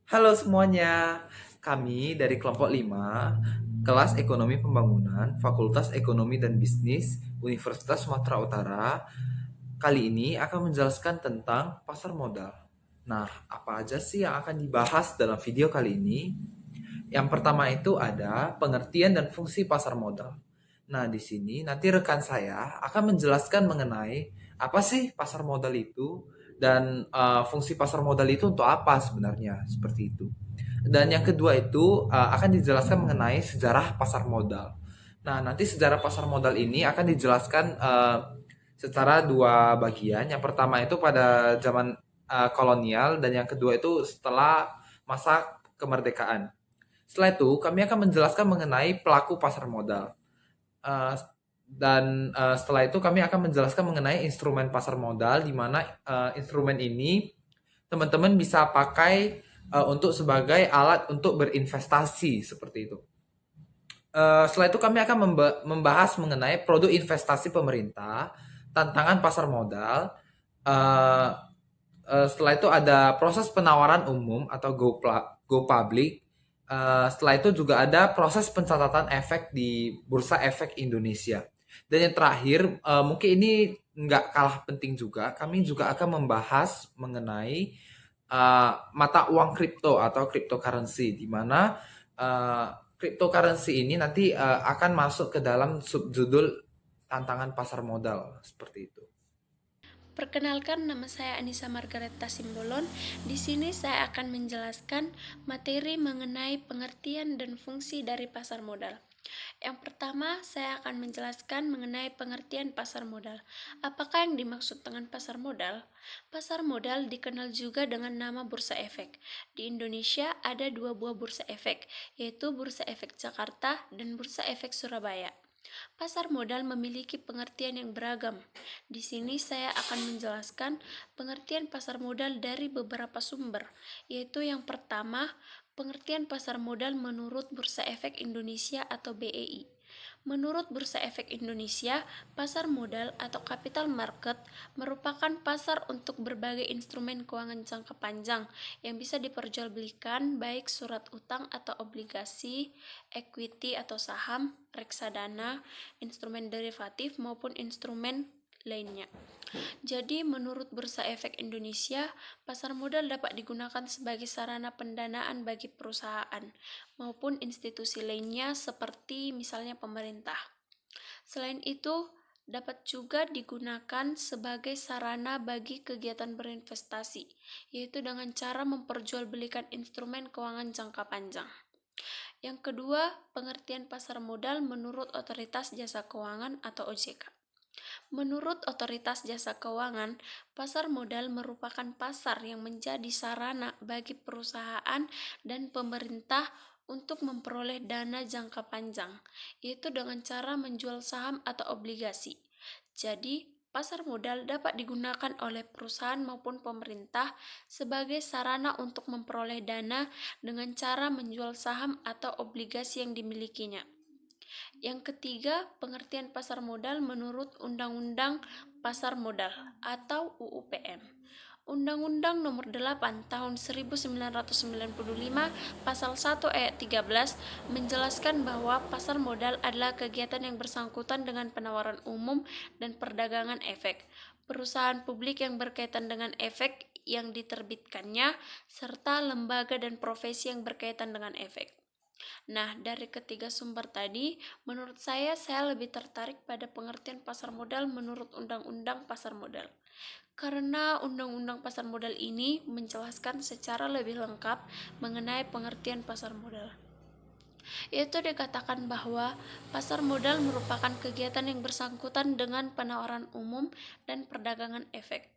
Halo semuanya, kami dari kelompok 5, kelas Ekonomi Pembangunan, Fakultas Ekonomi dan Bisnis, Universitas Sumatera Utara, kali ini akan menjelaskan tentang pasar modal. Nah, apa aja sih yang akan dibahas dalam video kali ini? Yang pertama itu ada pengertian dan fungsi pasar modal. Nah, di sini nanti rekan saya akan menjelaskan mengenai apa sih pasar modal itu dan fungsi pasar modal itu untuk apa sebenarnya, seperti itu. Dan yang kedua itu akan dijelaskan mengenai sejarah pasar modal. Nah, nanti sejarah pasar modal ini akan dijelaskan secara dua bagian. Yang pertama itu pada zaman kolonial dan yang kedua itu setelah masa kemerdekaan. Setelah itu, kami akan menjelaskan mengenai pelaku pasar modal. Uh, dan setelah itu kami akan menjelaskan mengenai instrumen pasar modal, di mana instrumen ini teman-teman bisa pakai untuk sebagai alat untuk berinvestasi seperti itu. Setelah itu kami akan membahas mengenai produk investasi pemerintah, tantangan pasar modal. Uh, Setelah itu ada proses penawaran umum atau go public. Setelah itu juga ada proses pencatatan efek di Bursa Efek Indonesia. Dan yang terakhir, mungkin ini nggak kalah penting juga, kami juga akan membahas mengenai mata uang kripto atau cryptocurrency, di mana uh, cryptocurrency ini nanti akan masuk ke dalam subjudul tantangan pasar modal seperti itu. Perkenalkan, nama saya Anissa Margareta Simbolon. Di sini saya akan menjelaskan materi mengenai pengertian dan fungsi dari pasar modal. Yang pertama, saya akan menjelaskan mengenai pengertian pasar modal. Apakah yang dimaksud dengan pasar modal? Pasar modal dikenal juga dengan nama bursa efek. Di Indonesia ada dua buah bursa efek, yaitu Bursa Efek Jakarta dan Bursa Efek Surabaya. Pasar modal memiliki pengertian yang beragam. Di sini saya akan menjelaskan pengertian pasar modal dari beberapa sumber, yaitu yang pertama, pengertian pasar modal menurut Bursa Efek Indonesia atau BEI. Menurut Bursa Efek Indonesia, pasar modal atau capital market merupakan pasar untuk berbagai instrumen keuangan jangka panjang yang bisa diperjualbelikan baik surat utang atau obligasi, equity atau saham, reksadana, instrumen derivatif maupun instrumen lainnya. Jadi, menurut Bursa Efek Indonesia, pasar modal dapat digunakan sebagai sarana pendanaan bagi perusahaan maupun institusi lainnya seperti misalnya pemerintah. Selain itu, dapat juga digunakan sebagai sarana bagi kegiatan berinvestasi, yaitu dengan cara memperjualbelikan instrumen keuangan jangka panjang. Yang kedua, pengertian pasar modal menurut Otoritas Jasa Keuangan atau OJK. Menurut Otoritas Jasa Keuangan, pasar modal merupakan pasar yang menjadi sarana bagi perusahaan dan pemerintah untuk memperoleh dana jangka panjang, yaitu dengan cara menjual saham atau obligasi. Jadi, pasar modal dapat digunakan oleh perusahaan maupun pemerintah sebagai sarana untuk memperoleh dana dengan cara menjual saham atau obligasi yang dimilikinya. Yang ketiga, pengertian pasar modal menurut Undang-Undang Pasar Modal atau UUPM. Undang-Undang Nomor 8 Tahun 1995 Pasal 1 Ayat 13 menjelaskan bahwa pasar modal adalah kegiatan yang bersangkutan dengan penawaran umum dan perdagangan efek, perusahaan publik yang berkaitan dengan efek yang diterbitkannya, serta lembaga dan profesi yang berkaitan dengan efek. Nah, dari ketiga sumber tadi, menurut saya lebih tertarik pada pengertian pasar modal menurut Undang-Undang Pasar Modal. Karena Undang-Undang Pasar Modal ini menjelaskan secara lebih lengkap mengenai pengertian pasar modal. Yaitu dikatakan bahwa pasar modal merupakan kegiatan yang bersangkutan dengan penawaran umum dan perdagangan efek.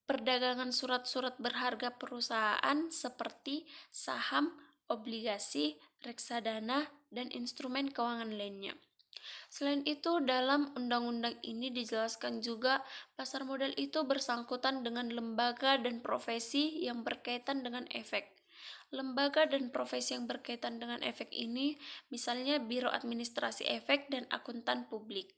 Perdagangan surat-surat berharga perusahaan seperti saham, obligasi, reksadana, dan instrumen keuangan lainnya. Selain itu, dalam undang-undang ini dijelaskan juga pasar modal itu bersangkutan dengan lembaga dan profesi yang berkaitan dengan efek. Lembaga dan profesi yang berkaitan dengan efek ini misalnya Biro Administrasi Efek dan Akuntan Publik.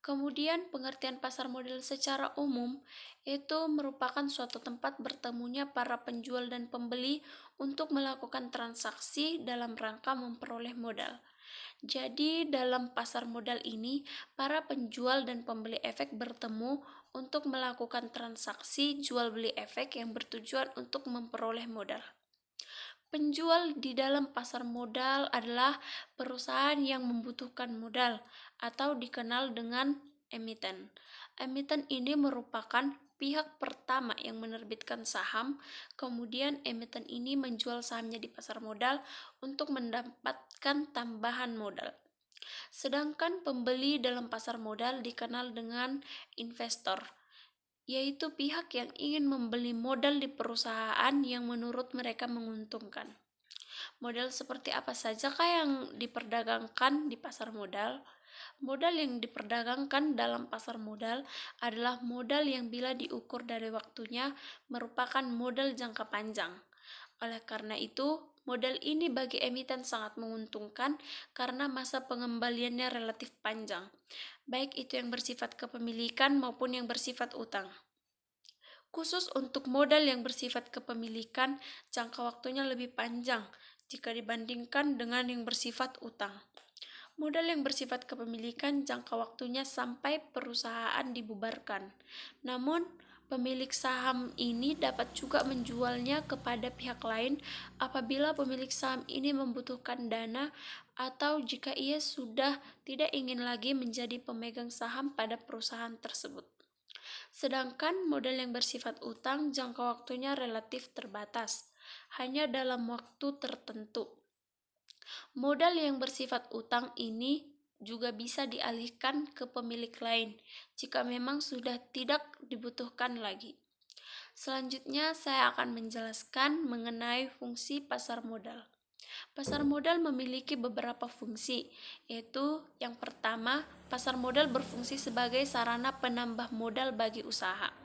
Kemudian pengertian pasar modal secara umum itu merupakan suatu tempat bertemunya para penjual dan pembeli untuk melakukan transaksi dalam rangka memperoleh modal. Jadi, dalam pasar modal ini, para penjual dan pembeli efek bertemu untuk melakukan transaksi jual beli efek yang bertujuan untuk memperoleh modal. Penjual di dalam pasar modal adalah perusahaan yang membutuhkan modal atau dikenal dengan emiten. Emiten ini merupakan pihak pertama yang menerbitkan saham, kemudian emiten ini menjual sahamnya di pasar modal untuk mendapatkan tambahan modal. Sedangkan pembeli dalam pasar modal dikenal dengan investor, yaitu pihak yang ingin membeli modal di perusahaan yang menurut mereka menguntungkan. Modal seperti apa sajakah yang diperdagangkan di pasar modal? Modal yang diperdagangkan dalam pasar modal adalah modal yang bila diukur dari waktunya merupakan modal jangka panjang. Oleh karena itu, modal ini bagi emiten sangat menguntungkan karena masa pengembaliannya relatif panjang, baik itu yang bersifat kepemilikan maupun yang bersifat utang. Khusus untuk modal yang bersifat kepemilikan, jangka waktunya lebih panjang jika dibandingkan dengan yang bersifat utang. Modal yang bersifat kepemilikan jangka waktunya sampai perusahaan dibubarkan. Namun, pemilik saham ini dapat juga menjualnya kepada pihak lain apabila pemilik saham ini membutuhkan dana atau jika ia sudah tidak ingin lagi menjadi pemegang saham pada perusahaan tersebut. Sedangkan modal yang bersifat utang jangka waktunya relatif terbatas, hanya dalam waktu tertentu. Modal yang bersifat utang ini juga bisa dialihkan ke pemilik lain jika memang sudah tidak dibutuhkan lagi. Selanjutnya saya akan menjelaskan mengenai fungsi pasar modal. Pasar modal memiliki beberapa fungsi, yaitu yang pertama, pasar modal berfungsi sebagai sarana penambah modal bagi usaha.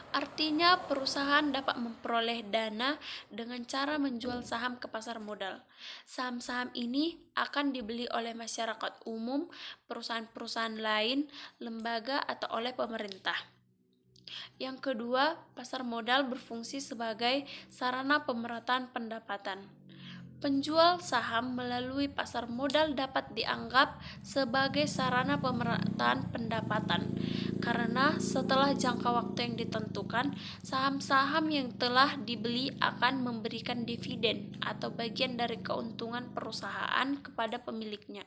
Artinya, perusahaan dapat memperoleh dana dengan cara menjual saham ke pasar modal. Saham-saham ini akan dibeli oleh masyarakat umum, perusahaan-perusahaan lain, lembaga, atau oleh pemerintah. Yang kedua, pasar modal berfungsi sebagai sarana pemerataan pendapatan. Penjual saham melalui pasar modal dapat dianggap sebagai sarana pemerataan pendapatan, karena setelah jangka waktu yang ditentukan, saham-saham yang telah dibeli akan memberikan dividen atau bagian dari keuntungan perusahaan kepada pemiliknya.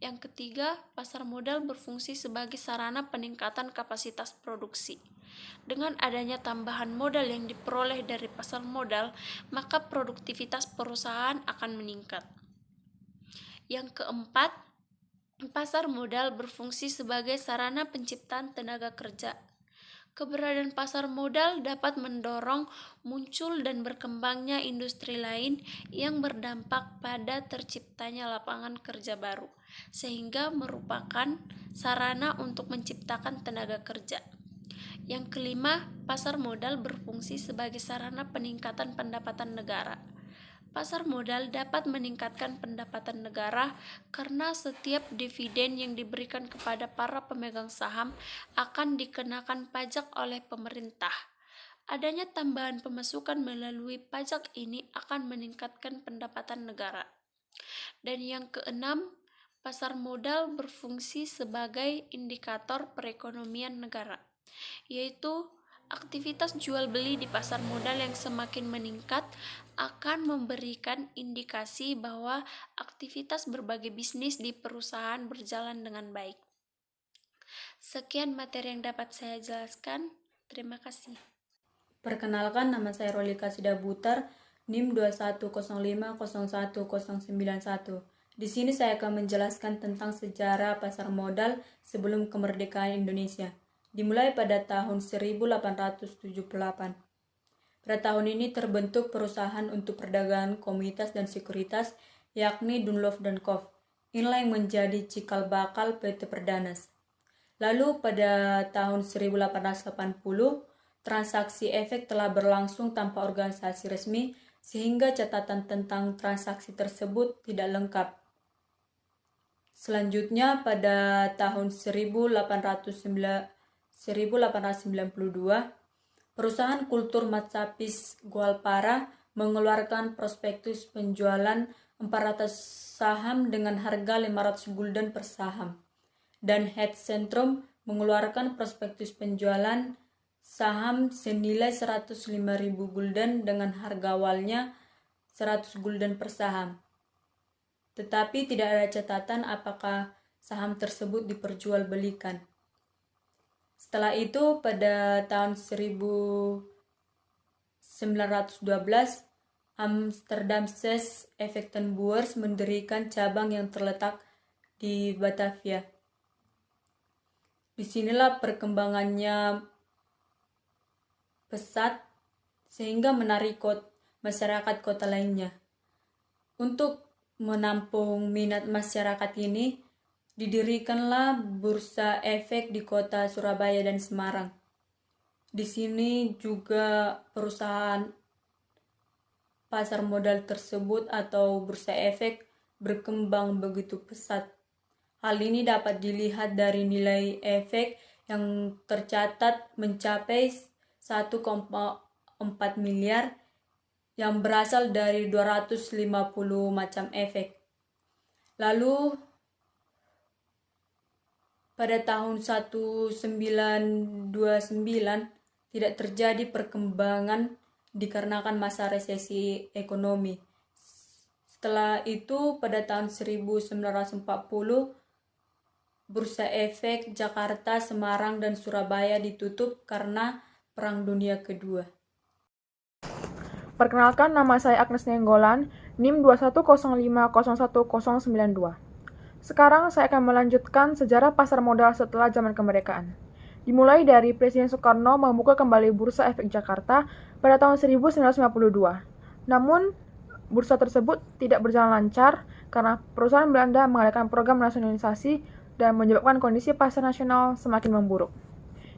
Yang ketiga, pasar modal berfungsi sebagai sarana peningkatan kapasitas produksi. Dengan adanya tambahan modal yang diperoleh dari pasar modal, maka produktivitas perusahaan akan meningkat. Yang keempat, pasar modal berfungsi sebagai sarana penciptaan tenaga kerja. Keberadaan pasar modal dapat mendorong muncul dan berkembangnya industri lain yang berdampak pada terciptanya lapangan kerja baru, sehingga merupakan sarana untuk menciptakan tenaga kerja. Yang kelima, pasar modal berfungsi sebagai sarana peningkatan pendapatan negara. Pasar modal dapat meningkatkan pendapatan negara karena setiap dividen yang diberikan kepada para pemegang saham akan dikenakan pajak oleh pemerintah. Adanya tambahan pemasukan melalui pajak ini akan meningkatkan pendapatan negara. Dan yang keenam, pasar modal berfungsi sebagai indikator perekonomian negara, yaitu aktivitas jual beli di pasar modal yang semakin meningkat akan memberikan indikasi bahwa aktivitas berbagai bisnis di perusahaan berjalan dengan baik. Sekian materi yang dapat saya jelaskan. Terima kasih. Perkenalkan, nama saya Rolika Sidabutar, NIM 21050191. Di sini saya akan menjelaskan tentang sejarah pasar modal sebelum kemerdekaan Indonesia. Dimulai pada tahun 1878. Pada tahun ini terbentuk perusahaan untuk perdagangan komoditas dan sekuritas, yakni Dunlop dan Co. Inilah yang menjadi cikal bakal PT Perdanas. Lalu pada tahun 1880, transaksi efek telah berlangsung tanpa organisasi resmi, sehingga catatan tentang transaksi tersebut tidak lengkap. Selanjutnya pada tahun 1892, perusahaan kultur Matsapis Goalpara mengeluarkan prospektus penjualan 400 saham dengan harga 500 gulden per saham. Dan Head Centrum mengeluarkan prospektus penjualan saham senilai 105.000 gulden dengan harga awalnya 100 gulden per saham. Tetapi tidak ada catatan apakah saham tersebut diperjualbelikan. Setelah itu pada tahun 1912, Amsterdam Ses Effectenbeurs mendirikan cabang yang terletak di Batavia. Disinilah perkembangannya pesat sehingga menarik masyarakat kota lainnya. Untuk menampung minat masyarakat ini, didirikanlah Bursa Efek di kota Surabaya dan Semarang. Di sini juga perusahaan pasar modal tersebut atau bursa efek berkembang begitu pesat. Hal ini dapat dilihat dari nilai efek yang tercatat mencapai 1,4 miliar yang berasal dari 250 macam efek. Lalu pada tahun 1929 tidak terjadi perkembangan dikarenakan masa resesi ekonomi. Setelah itu pada tahun 1940 Bursa Efek Jakarta, Semarang, dan Surabaya ditutup karena Perang Dunia Kedua. Perkenalkan, nama saya Agnes Nenggolan, NIM 210501092. Sekarang saya akan melanjutkan sejarah pasar modal setelah zaman kemerdekaan. Dimulai dari Presiden Soekarno membuka kembali Bursa Efek Jakarta pada tahun 1952. Namun, bursa tersebut tidak berjalan lancar karena perusahaan Belanda mengadakan program nasionalisasi dan menyebabkan kondisi pasar nasional semakin memburuk.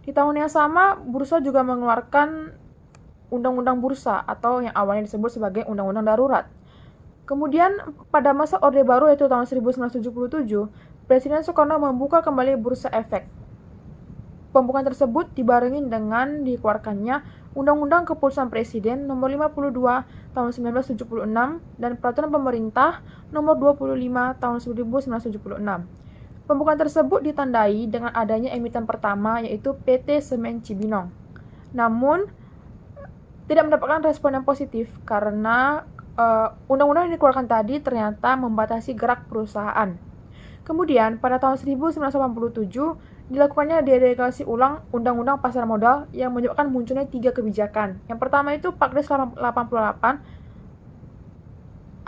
Di tahun yang sama, bursa juga mengeluarkan Undang-Undang Bursa atau yang awalnya disebut sebagai Undang-Undang Darurat. Kemudian, pada masa Orde Baru yaitu tahun 1977, Presiden Soekarno membuka kembali Bursa Efek. Pembukaan tersebut dibarengi dengan dikeluarkannya Undang-Undang Keputusan Presiden Nomor 52 Tahun 1976 dan Peraturan Pemerintah Nomor 25 Tahun 1976. Pembukaan tersebut ditandai dengan adanya emiten pertama yaitu PT Semen Cibinong. Namun, tidak mendapatkan respon yang positif karena undang-undang yang dikeluarkan tadi ternyata membatasi gerak perusahaan. Kemudian, pada tahun 1987, dilakukannya deregulasi ulang Undang-Undang Pasar Modal yang menyebabkan munculnya 3 kebijakan. Yang pertama itu Pakdes 88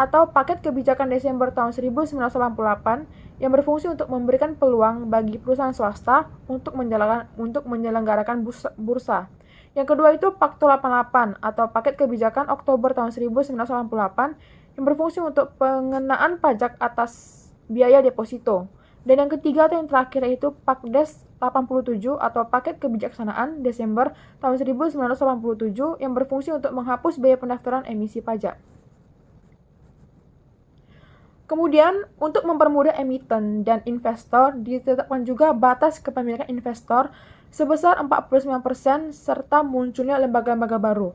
atau Paket Kebijakan Desember tahun 1988 yang berfungsi untuk memberikan peluang bagi perusahaan swasta untuk menyelenggarakan bursa. Yang kedua itu Pakto 88 atau Paket Kebijakan Oktober tahun 1988 yang berfungsi untuk pengenaan pajak atas biaya deposito. Dan yang ketiga atau yang terakhir yaitu Pakdes 87 atau Paket Kebijaksanaan Desember tahun 1987 yang berfungsi untuk menghapus biaya pendaftaran emisi pajak. Kemudian, untuk mempermudah emiten dan investor, ditetapkan juga batas kepemilikan investor sebesar 49% serta munculnya lembaga-lembaga baru.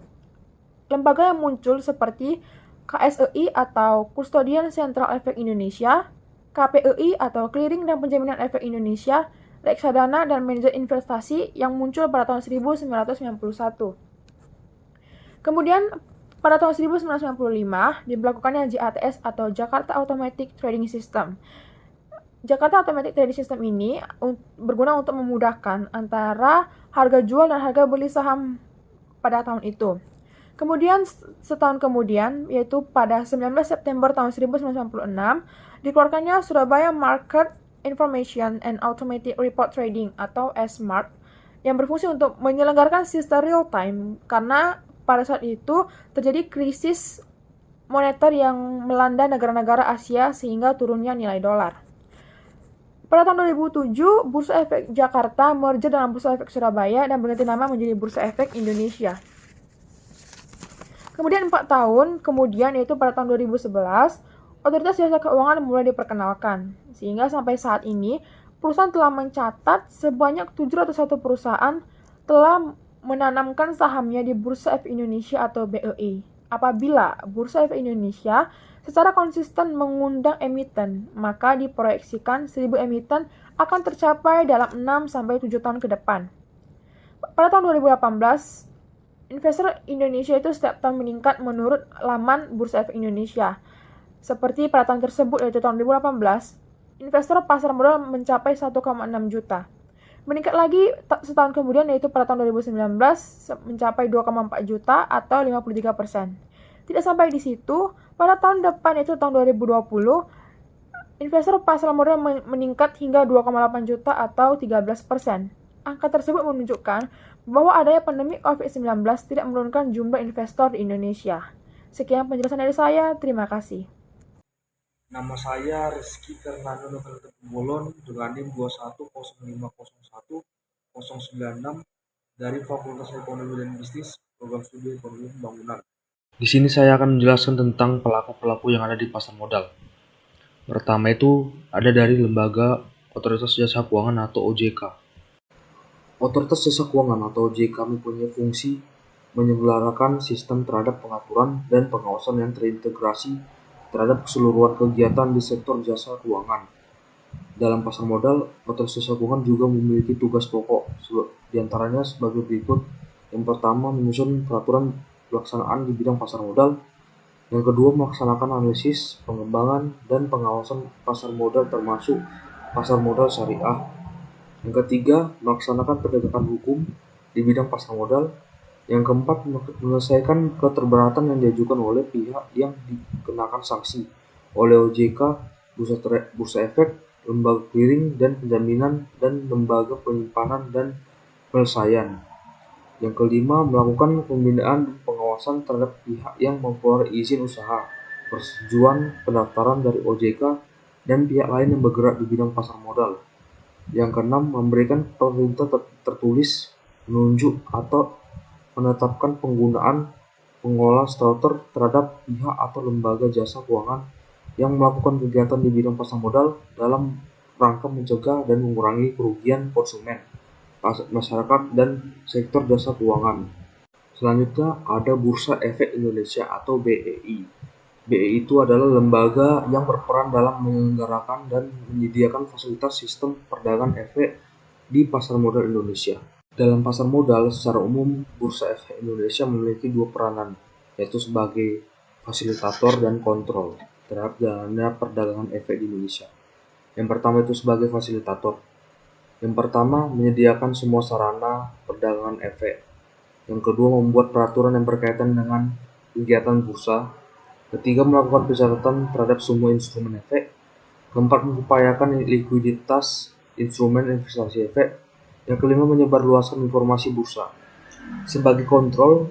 Lembaga yang muncul seperti KSEI atau Kustodian Sentral Efek Indonesia, KPEI atau Clearing dan Penjaminan Efek Indonesia, Reksadana dan Manajer Investasi yang muncul pada tahun 1991. Kemudian, pada tahun 1995 diberlakukannya JATS atau Jakarta Automatic Trading System. Jakarta Automatic Trading System ini berguna untuk memudahkan antara harga jual dan harga beli saham pada tahun itu. Kemudian setahun kemudian, yaitu pada 19 September tahun 1996, dikeluarkannya Surabaya Market Information and Automatic Report Trading atau SMART yang berfungsi untuk menyelenggarakan sistem real time karena pada saat itu terjadi krisis moneter yang melanda negara-negara Asia sehingga turunnya nilai dolar. Pada tahun 2007, Bursa Efek Jakarta merger dengan Bursa Efek Surabaya dan berganti nama menjadi Bursa Efek Indonesia. Kemudian 4 tahun kemudian yaitu pada tahun 2011, Otoritas Jasa Keuangan mulai diperkenalkan, sehingga sampai saat ini perusahaan telah mencatat sebanyak 701 perusahaan telah menanamkan sahamnya di Bursa Efek Indonesia atau BEI. Apabila Bursa Efek Indonesia secara konsisten mengundang emiten, maka diproyeksikan 1.000 emiten akan tercapai dalam 6-7 tahun ke depan. Pada tahun 2018, investor Indonesia itu setiap tahun meningkat menurut laman Bursa Efek Indonesia. Seperti pada tahun tersebut, yaitu tahun 2018, investor pasar modal mencapai 1,6 juta. Meningkat lagi setahun kemudian, yaitu pada tahun 2019 mencapai 2,4 juta atau 53%. Tidak sampai di situ, pada tahun depan yaitu tahun 2020, investor pasar modal meningkat hingga 2,8 juta atau 13%. Angka tersebut menunjukkan bahwa adanya pandemi COVID-19 tidak menurunkan jumlah investor di Indonesia. Sekian penjelasan dari saya, terima kasih. Nama saya Rizky Fernando Novelita Pembolon dengan NIM 210501096 dari Fakultas Ekonomi dan Bisnis, Program Studi Ekonomi Pembangunan. Di sini saya akan menjelaskan tentang pelaku-pelaku yang ada di pasar modal. Pertama itu ada dari Lembaga Otoritas Jasa Keuangan atau OJK. Otoritas Jasa Keuangan atau OJK mempunyai fungsi menyelenggarakan sistem terhadap pengaturan dan pengawasan yang terintegrasi terhadap keseluruhan kegiatan di sektor jasa keuangan. Dalam pasar modal, otoritas jasa keuangan juga memiliki tugas pokok, diantaranya sebagai berikut. Yang pertama, menyusun peraturan pelaksanaan di bidang pasar modal. Yang kedua, melaksanakan analisis, pengembangan, dan pengawasan pasar modal termasuk pasar modal syariah. Yang ketiga, melaksanakan penegakan hukum di bidang pasar modal. Yang keempat, menyelesaikan keterberatan yang diajukan oleh pihak yang dikenakan sanksi oleh OJK, Bursa Efek, lembaga clearing dan penjaminan, dan lembaga penyimpanan dan penyelesaian. Yang kelima, melakukan pembinaan dan pengawasan terhadap pihak yang memperoleh izin usaha, persetujuan pendaftaran dari OJK, dan pihak lain yang bergerak di bidang pasar modal. Yang keenam, memberikan perintah tertulis, menunjuk atau menetapkan penggunaan pengelola starter terhadap pihak atau lembaga jasa keuangan yang melakukan kegiatan di bidang pasar modal dalam rangka mencegah dan mengurangi kerugian konsumen, masyarakat, dan sektor jasa keuangan. Selanjutnya ada Bursa Efek Indonesia atau BEI. BEI itu adalah lembaga yang berperan dalam menyelenggarakan dan menyediakan fasilitas sistem perdagangan efek di pasar modal Indonesia. Dalam pasar modal, secara umum, Bursa Efek Indonesia memiliki dua peranan, yaitu sebagai fasilitator dan kontrol terhadap jalannya perdagangan efek di Indonesia. Yang pertama itu sebagai fasilitator. Yang pertama, menyediakan semua sarana perdagangan efek. Yang kedua, membuat peraturan yang berkaitan dengan kegiatan bursa. Ketiga, melakukan pencatatan terhadap semua instrumen efek. Keempat, mengupayakan likuiditas instrumen investasi efek. Yang kelima, menyebarluaskan informasi bursa. Sebagai kontrol,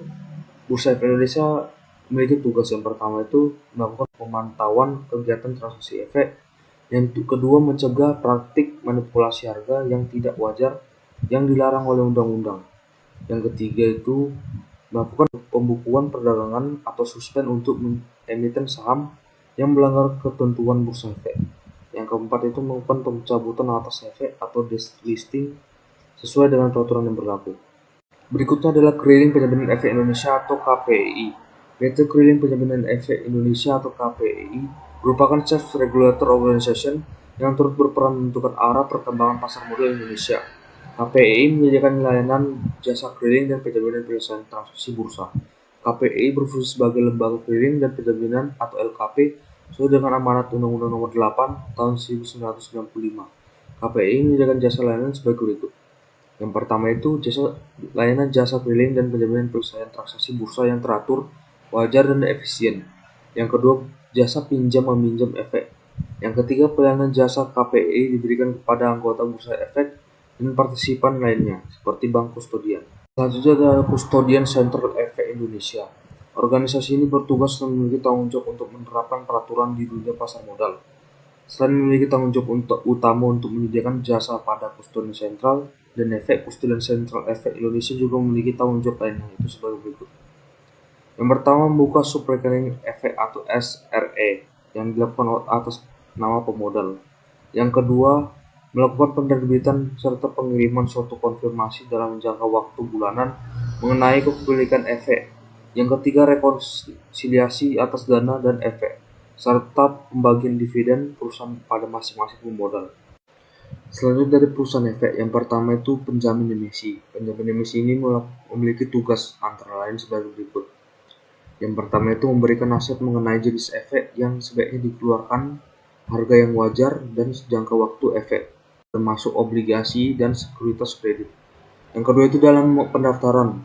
Bursa Efek Indonesia memiliki tugas yang pertama itu melakukan pemantauan kegiatan transaksi efek. Yang kedua, mencegah praktik manipulasi harga yang tidak wajar yang dilarang oleh undang-undang. Yang ketiga itu melakukan pembukuan perdagangan atau suspend untuk emiten saham yang melanggar ketentuan bursa efek. Yang keempat itu melakukan pencabutan atas efek atau delisting sesuai dengan peraturan yang berlaku. Berikutnya adalah Clearing Penjaminan Efek Indonesia atau KPEI. PT Clearing Penjaminan Efek Indonesia atau KPEI merupakan self-regulator organization yang turut berperan menentukan arah perkembangan pasar modal Indonesia. KPEI menyediakan layanan jasa clearing dan penjaminan penyelesaian transaksi bursa. KPEI berfungsi sebagai lembaga clearing dan penjaminan atau LKP sesuai dengan amanat Undang-Undang Nomor 8 Tahun 1995. KPEI menyediakan jasa layanan sebagai berikut. Yang pertama itu layanan jasa clearing dan penjaminan penyelesaian transaksi bursa yang teratur, wajar, dan efisien. Yang kedua, jasa pinjam-meminjam efek. Yang ketiga, pelayanan jasa KPEI diberikan kepada anggota bursa efek dan partisipan lainnya, seperti bank kustodian. Selanjutnya adalah Custodian Center Efek Indonesia. Organisasi ini bertugas dan memiliki tanggung jawab untuk menerapkan peraturan di dunia pasar modal. Selain memiliki tanggung jawab utama untuk menyediakan jasa pada Custodian Sentral dan Efek, Custodian Sentral Efek Indonesia juga memiliki tanggung jawab lainnya, yaitu sebagai berikut. Yang pertama, membuka subrekening efek atau SRE. yang dilakukan atas nama pemodal. Yang kedua, melakukan penerbitan serta pengiriman suatu konfirmasi dalam jangka waktu bulanan mengenai kepemilikan efek. Yang ketiga, rekonsiliasi atas dana dan efek, serta pembagian dividen perusahaan pada masing-masing pemodal. Selanjutnya dari perusahaan efek, yang pertama itu penjamin emisi. Penjamin emisi ini memiliki tugas antara lain sebagai berikut. Yang pertama itu memberikan nasihat mengenai jenis efek yang sebaiknya dikeluarkan, harga yang wajar, dan jangka waktu efek, termasuk obligasi dan sekuritas kredit. Yang kedua itu dalam pendaftaran,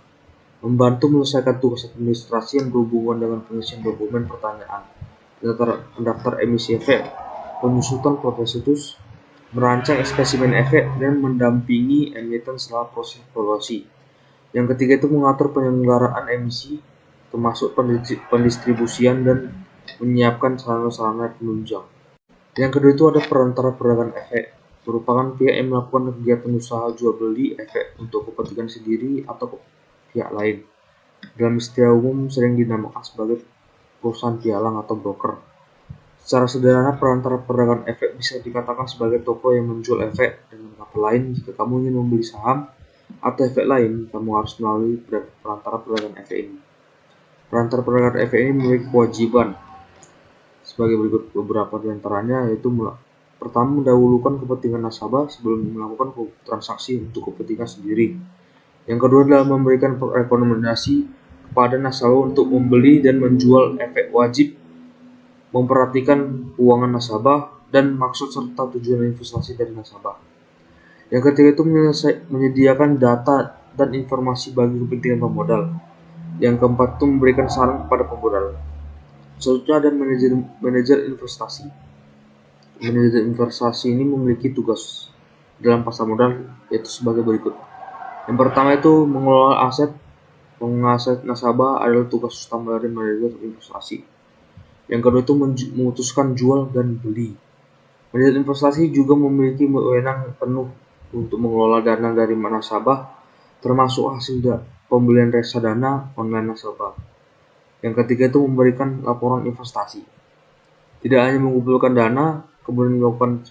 membantu menyelesaikan tugas administrasi yang berhubungan dengan pengisian dokumen pertanyaan, pendaftar emisi efek, penyusutan prospekutus, merancang spesimen efek, dan mendampingi emiten setelah proses evaluasi. Yang ketiga itu mengatur penyelenggaraan emisi, termasuk pendistribusian dan menyiapkan sarana-sarana penunjang. Yang kedua itu ada perantara perdagangan efek, merupakan pihak yang melakukan kegiatan usaha jual beli efek untuk kepentingan sendiri atau pihak lain. Dalam istilah umum sering dinamakan sebagai perusahaan pialang atau broker. Secara sederhana, perantara perdagangan efek bisa dikatakan sebagai toko yang menjual efek. Dengan kata lain, jika kamu ingin membeli saham atau efek lain, kamu harus melalui perantara perdagangan efek ini. Perantara perdagangan efek ini memiliki kewajiban sebagai berikut beberapa di antaranya, yaitu pertama, mendahulukan kepentingan nasabah sebelum melakukan transaksi untuk kepentingan sendiri. Yang kedua adalah memberikan rekomendasi kepada nasabah untuk membeli dan menjual efek, wajib memperhatikan keuangan nasabah dan maksud serta tujuan investasi dari nasabah. Yang ketiga itu menyediakan data dan informasi bagi kepentingan pemodal. Yang keempat itu memberikan saran kepada pemodal. Selanjutnya ada manajer investasi. Manajer investasi ini memiliki tugas dalam pasar modal, yaitu sebagai berikut. Yang pertama itu mengelola aset. Mengaset nasabah adalah tugas utama dari manajer investasi. Yang kedua itu memutuskan jual dan beli. Manajer investasi juga memiliki wewenang penuh untuk mengelola dana dari nasabah, termasuk hasil pembelian reksadana online nasabah. Yang ketiga itu memberikan laporan investasi. Tidak hanya mengumpulkan dana, kemudian melakukan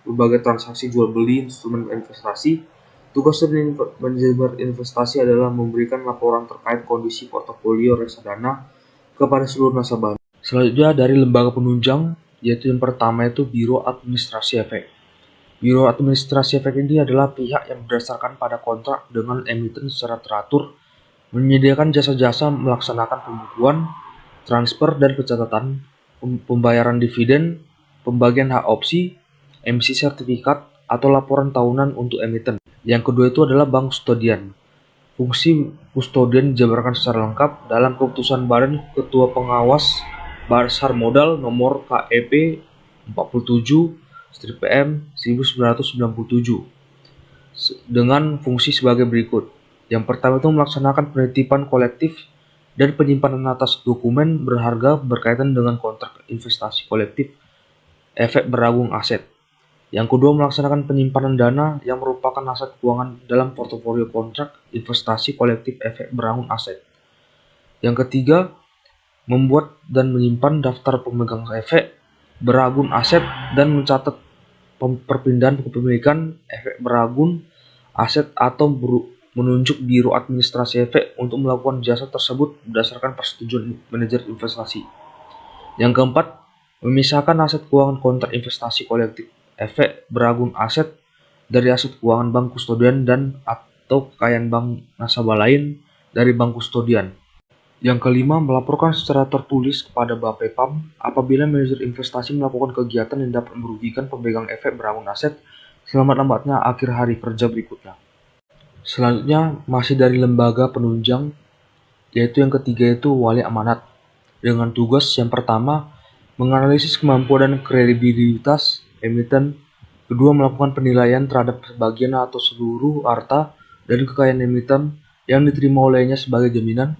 berbagai transaksi jual beli instrumen investasi. Tugas dari manajer investasi adalah memberikan laporan terkait kondisi portofolio reksadana kepada seluruh nasabah. Selanjutnya dari lembaga penunjang, yaitu yang pertama itu Biro Administrasi Efek. Biro Administrasi Efek ini adalah pihak yang berdasarkan pada kontrak dengan emiten secara teratur, menyediakan jasa-jasa melaksanakan pembukuan, transfer dan pencatatan, pembayaran dividen, pembagian hak opsi, emisi sertifikat, atau laporan tahunan untuk emiten. Yang kedua itu adalah bank kustodian. Fungsi kustodian dijabarkan secara lengkap dalam keputusan Badan Ketua Pengawas Pasar Modal nomor KEP 47/PM 1997 dengan fungsi sebagai berikut. Yang pertama itu melaksanakan penitipan kolektif dan penyimpanan atas dokumen berharga berkaitan dengan kontrak investasi kolektif efek beragung aset. Yang kedua, melaksanakan penyimpanan dana yang merupakan aset keuangan dalam portofolio kontrak investasi kolektif efek beragung aset. Yang ketiga, membuat dan menyimpan daftar pemegang efek beragun aset dan mencatat perpindahan kepemilikan efek beragun aset atau menunjuk Biro Administrasi Efek untuk melakukan jasa tersebut berdasarkan persetujuan manajer investasi. Yang keempat, memisahkan aset keuangan kontrak investasi kolektif efek beragun aset dari aset keuangan bank kustodian dan atau kekayaan bank nasabah lain dari bank kustodian. Yang kelima, melaporkan secara tertulis kepada Bapepam apabila manajer investasi melakukan kegiatan yang dapat merugikan pemegang efek beragun aset selambat-lambatnya akhir hari kerja berikutnya. Selanjutnya, masih dari lembaga penunjang, yaitu yang ketiga itu wali amanat, dengan tugas yang pertama, menganalisis kemampuan dan kredibilitas emiten. Kedua, melakukan penilaian terhadap sebagian atau seluruh harta dan kekayaan emiten yang diterima olehnya sebagai jaminan.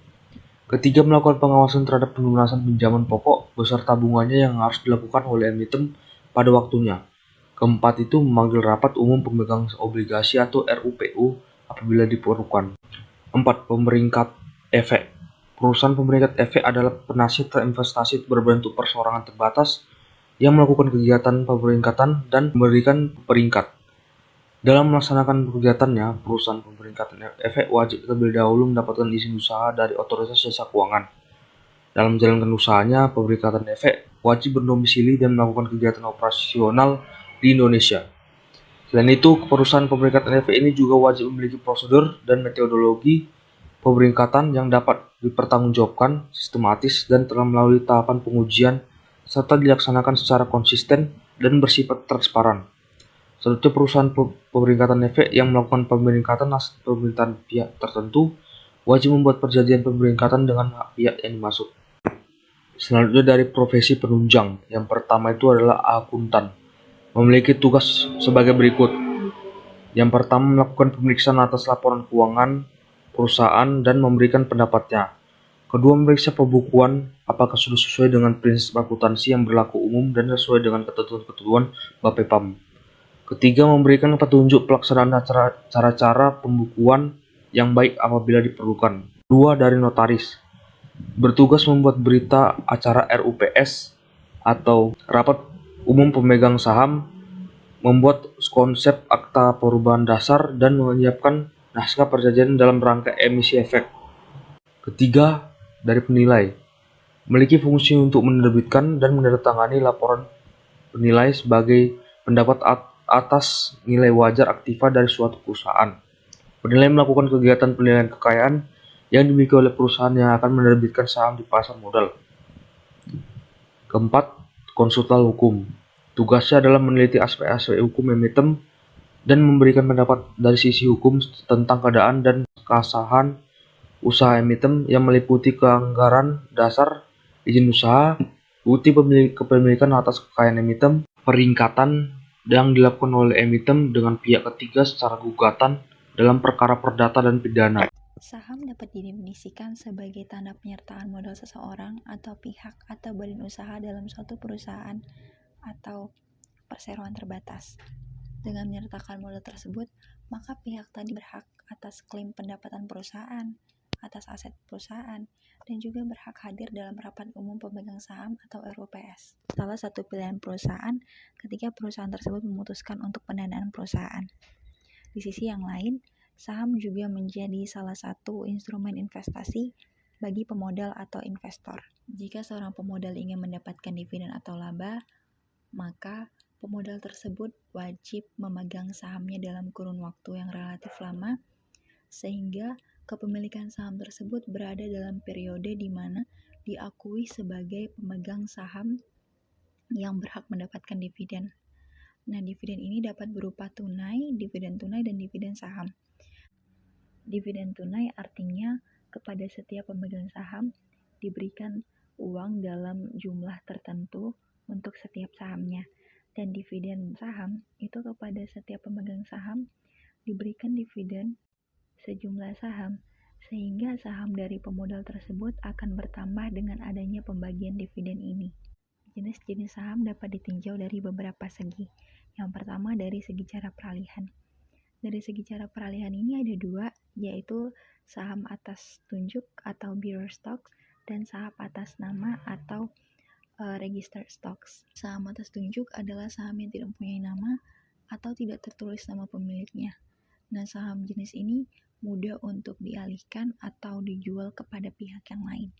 Ketiga, melakukan pengawasan terhadap pelunasan pinjaman pokok beserta bunganya yang harus dilakukan oleh emiten pada waktunya. Keempat itu memanggil rapat umum pemegang obligasi atau RUPU apabila diperlukan. 4. Pemeringkat efek. Perusahaan pemeringkat efek adalah penasihat investasi berbentuk perseorangan terbatas yang melakukan kegiatan pemeringkatan dan memberikan peringkat. Dalam melaksanakan kegiatannya, perusahaan pemeringkatan efek wajib terlebih dahulu mendapatkan izin usaha dari Otoritas Jasa Keuangan. Dalam menjalankan usahanya, pemeringkatan efek wajib berdomisili dan melakukan kegiatan operasional di Indonesia. Selain itu, perusahaan pemeringkatan efek ini juga wajib memiliki prosedur dan metodologi pemeringkatan yang dapat dipertanggungjawabkan, sistematis, dan telah melalui tahapan pengujian serta dilaksanakan secara konsisten dan bersifat transparan. Selanjutnya, perusahaan pemeringkatan efek yang melakukan pemeringkatan atas permintaan pihak tertentu wajib membuat perjanjian pemeringkatan dengan pihak yang dimaksud. Selanjutnya dari profesi penunjang, yang pertama itu adalah akuntan. Memiliki tugas sebagai berikut. Yang pertama, melakukan pemeriksaan atas laporan keuangan perusahaan dan memberikan pendapatnya. Kedua, memeriksa pembukuan apakah sudah sesuai dengan prinsip akuntansi yang berlaku umum dan sesuai dengan ketentuan-ketentuan Bapepam. Ketiga, memberikan petunjuk pelaksanaan cara-cara pembukuan yang baik apabila diperlukan. Dua, dari notaris. Bertugas membuat berita acara RUPS atau rapat umum pemegang saham, membuat konsep akta perubahan dasar, dan menyiapkan naskah perjanjian dalam rangka emisi efek. Ketiga, dari penilai. Memiliki fungsi untuk menerbitkan dan menandatangani laporan penilai sebagai pendapat atas nilai wajar aktiva dari suatu perusahaan. Penilai melakukan kegiatan penilaian kekayaan yang dimiliki oleh perusahaan yang akan menerbitkan saham di pasar modal. Keempat, konsultan hukum. Tugasnya adalah meneliti aspek-aspek hukum emiten dan memberikan pendapat dari sisi hukum tentang keadaan dan keabsahan usaha emiten yang meliputi keanggaran dasar, izin usaha, bukti kepemilikan atas kekayaan emiten, peringkatan yang dilakukan oleh emiten dengan pihak ketiga secara gugatan dalam perkara perdata dan pidana. Saham dapat didefinisikan sebagai tanda penyertaan modal seseorang atau pihak atau badan usaha dalam suatu perusahaan atau perseroan terbatas. Dengan menyertakan modal tersebut, maka pihak tadi berhak atas klaim pendapatan perusahaan, atas aset perusahaan, dan juga berhak hadir dalam rapat umum pemegang saham atau RUPS. Salah satu pilihan perusahaan ketika perusahaan tersebut memutuskan untuk pendanaan perusahaan. Di sisi yang lain, saham juga menjadi salah satu instrumen investasi bagi pemodal atau investor. Jika seorang pemodal ingin mendapatkan dividen atau laba, maka pemodal tersebut wajib memegang sahamnya dalam kurun waktu yang relatif lama, sehingga kepemilikan saham tersebut berada dalam periode di mana diakui sebagai pemegang saham yang berhak mendapatkan dividen. Nah, dividen ini dapat berupa dividen tunai, dan dividen saham. Dividen tunai artinya kepada setiap pemegang saham diberikan uang dalam jumlah tertentu untuk setiap sahamnya. Dan dividen saham itu kepada setiap pemegang saham diberikan dividen sejumlah saham, sehingga saham dari pemodal tersebut akan bertambah dengan adanya pembagian dividen ini. Jenis-jenis saham dapat ditinjau dari beberapa segi. Yang pertama dari segi cara peralihan. Dari segi cara peralihan ini ada dua, yaitu saham atas tunjuk atau bearer stocks dan saham atas nama atau registered stocks. Saham atas tunjuk adalah saham yang tidak mempunyai nama atau tidak tertulis nama pemiliknya. Nah, saham jenis ini mudah untuk dialihkan atau dijual kepada pihak yang lain.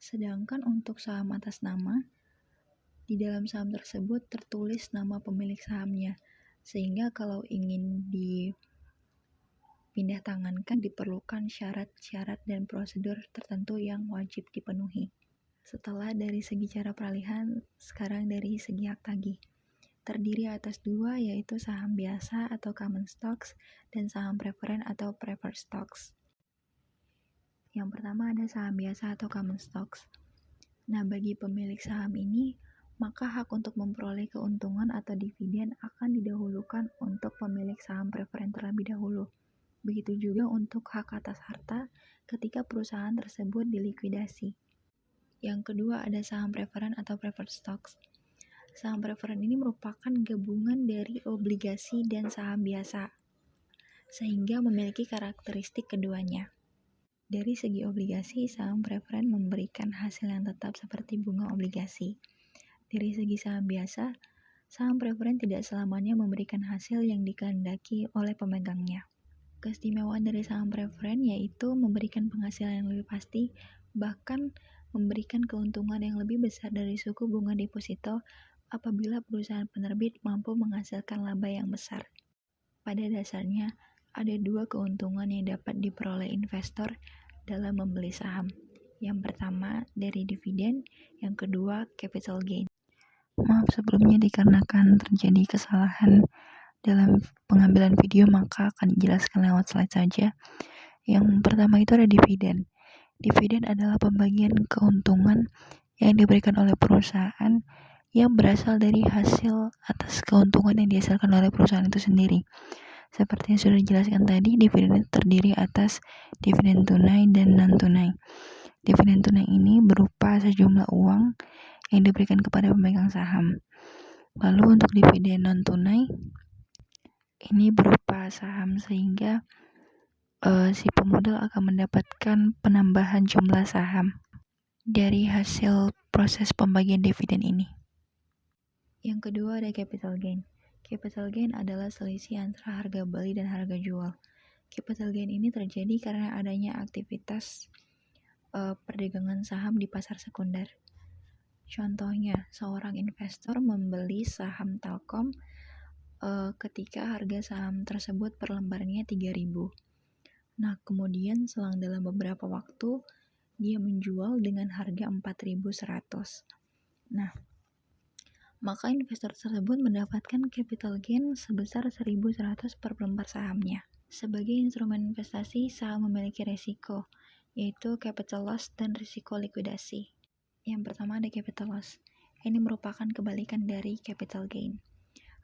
Sedangkan untuk saham atas nama, di dalam saham tersebut tertulis nama pemilik sahamnya, sehingga kalau ingin dipindah tangankan diperlukan syarat-syarat dan prosedur tertentu yang wajib dipenuhi. Setelah dari segi cara peralihan, sekarang dari segi hak tagih. Terdiri atas dua, yaitu saham biasa atau common stocks dan saham preferen atau preferred stocks. Yang pertama ada saham biasa atau common stocks. Nah, bagi pemilik saham ini, maka hak untuk memperoleh keuntungan atau dividen akan didahulukan untuk pemilik saham preferen terlebih dahulu. Begitu juga untuk hak atas harta ketika perusahaan tersebut dilikuidasi. Yang kedua ada saham preferen atau preferred stocks. Saham preferen ini merupakan gabungan dari obligasi dan saham biasa, sehingga memiliki karakteristik keduanya. Dari segi obligasi, saham preferen memberikan hasil yang tetap seperti bunga obligasi. Dari segi saham biasa, saham preferen tidak selamanya memberikan hasil yang dikehendaki oleh pemegangnya. Keistimewaan dari saham preferen yaitu memberikan penghasilan yang lebih pasti, bahkan memberikan keuntungan yang lebih besar dari suku bunga deposito apabila perusahaan penerbit mampu menghasilkan laba yang besar. Pada dasarnya, ada dua keuntungan yang dapat diperoleh investor dalam membeli saham. Yang pertama dari dividen, yang kedua capital gain. Maaf sebelumnya dikarenakan terjadi kesalahan dalam pengambilan video, maka akan dijelaskan lewat slide saja. Yang pertama itu ada dividen. Dividen adalah pembagian keuntungan yang diberikan oleh perusahaan yang berasal dari hasil atas keuntungan yang dihasilkan oleh perusahaan itu sendiri. Seperti yang sudah dijelaskan tadi, dividen itu terdiri atas dividen tunai dan non-tunai. Dividen tunai ini berupa sejumlah uang yang diberikan kepada pemegang saham. Lalu untuk dividen non-tunai, ini berupa saham sehingga si pemodal akan mendapatkan penambahan jumlah saham dari hasil proses pembagian dividen ini. Yang kedua ada capital gain. Capital gain adalah selisih antara harga beli dan harga jual. Capital gain ini terjadi karena adanya aktivitas perdagangan saham di pasar sekunder. Contohnya, seorang investor membeli saham Telkom ketika harga saham tersebut per lembarnya 3.000. Nah, kemudian selang dalam beberapa waktu dia menjual dengan harga 4.100. Nah, maka investor tersebut mendapatkan capital gain sebesar 1.100 per lembar sahamnya. Sebagai instrumen investasi, saham memiliki resiko, yaitu capital loss dan risiko likuidasi. Yang pertama ada capital loss. Ini merupakan kebalikan dari capital gain.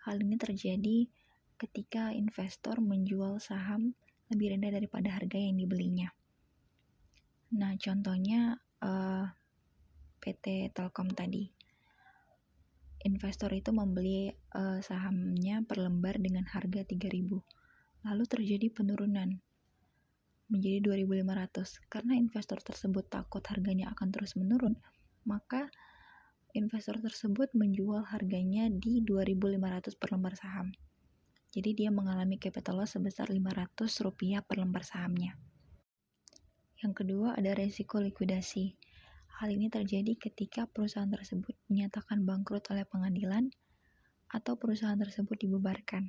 Hal ini terjadi ketika investor menjual saham lebih rendah daripada harga yang dibelinya. Nah, contohnya PT Telkom tadi. Investor itu membeli sahamnya per lembar dengan harga 3.000. Lalu terjadi penurunan menjadi 2.500. Karena investor tersebut takut harganya akan terus menurun, maka investor tersebut menjual harganya di 2.500 per lembar saham. Jadi dia mengalami capital loss sebesar Rp500 per lembar sahamnya. Yang kedua ada resiko likuidasi. Hal ini terjadi ketika perusahaan tersebut dinyatakan bangkrut oleh pengadilan atau perusahaan tersebut dibubarkan.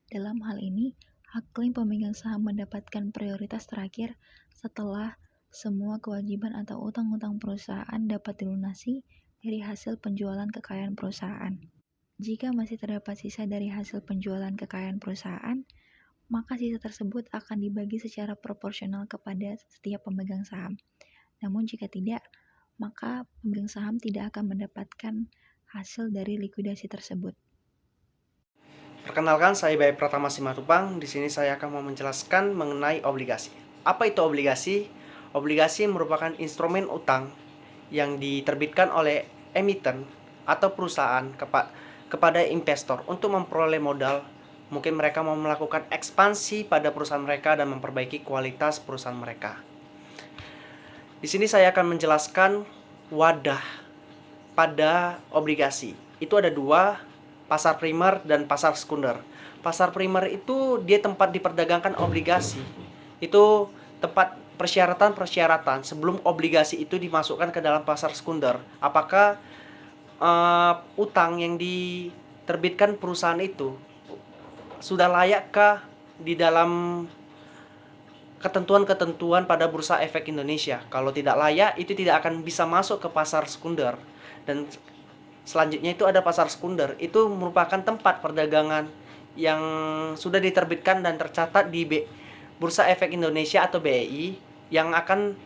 Dalam hal ini, hak klaim pemegang saham mendapatkan prioritas terakhir setelah semua kewajiban atau utang-utang perusahaan dapat dilunasi dari hasil penjualan kekayaan perusahaan. Jika masih terdapat sisa dari hasil penjualan kekayaan perusahaan, maka sisa tersebut akan dibagi secara proporsional kepada setiap pemegang saham. Namun jika tidak, maka pemegang saham tidak akan mendapatkan hasil dari likuidasi tersebut. Perkenalkan, saya Bayu Pratama Simatupang. Di sini saya akan mau menjelaskan mengenai obligasi. Apa itu obligasi? Obligasi merupakan instrumen utang yang diterbitkan oleh emiten atau perusahaan kepada investor untuk memperoleh modal. Mungkin mereka mau melakukan ekspansi pada perusahaan mereka dan memperbaiki kualitas perusahaan mereka. Di sini saya akan menjelaskan wadah pada obligasi. Itu ada dua, pasar primer dan pasar sekunder. Pasar primer itu dia tempat diperdagangkan obligasi. Itu tempat persyaratan sebelum obligasi itu dimasukkan ke dalam pasar sekunder. Apakah utang yang diterbitkan perusahaan itu sudah layakkah di dalam ketentuan-ketentuan pada Bursa Efek Indonesia? Kalau tidak layak, itu tidak akan bisa masuk ke pasar sekunder. Dan selanjutnya itu ada pasar sekunder. Itu merupakan tempat perdagangan yang sudah diterbitkan dan tercatat di Bursa Efek Indonesia atau BEI yang akan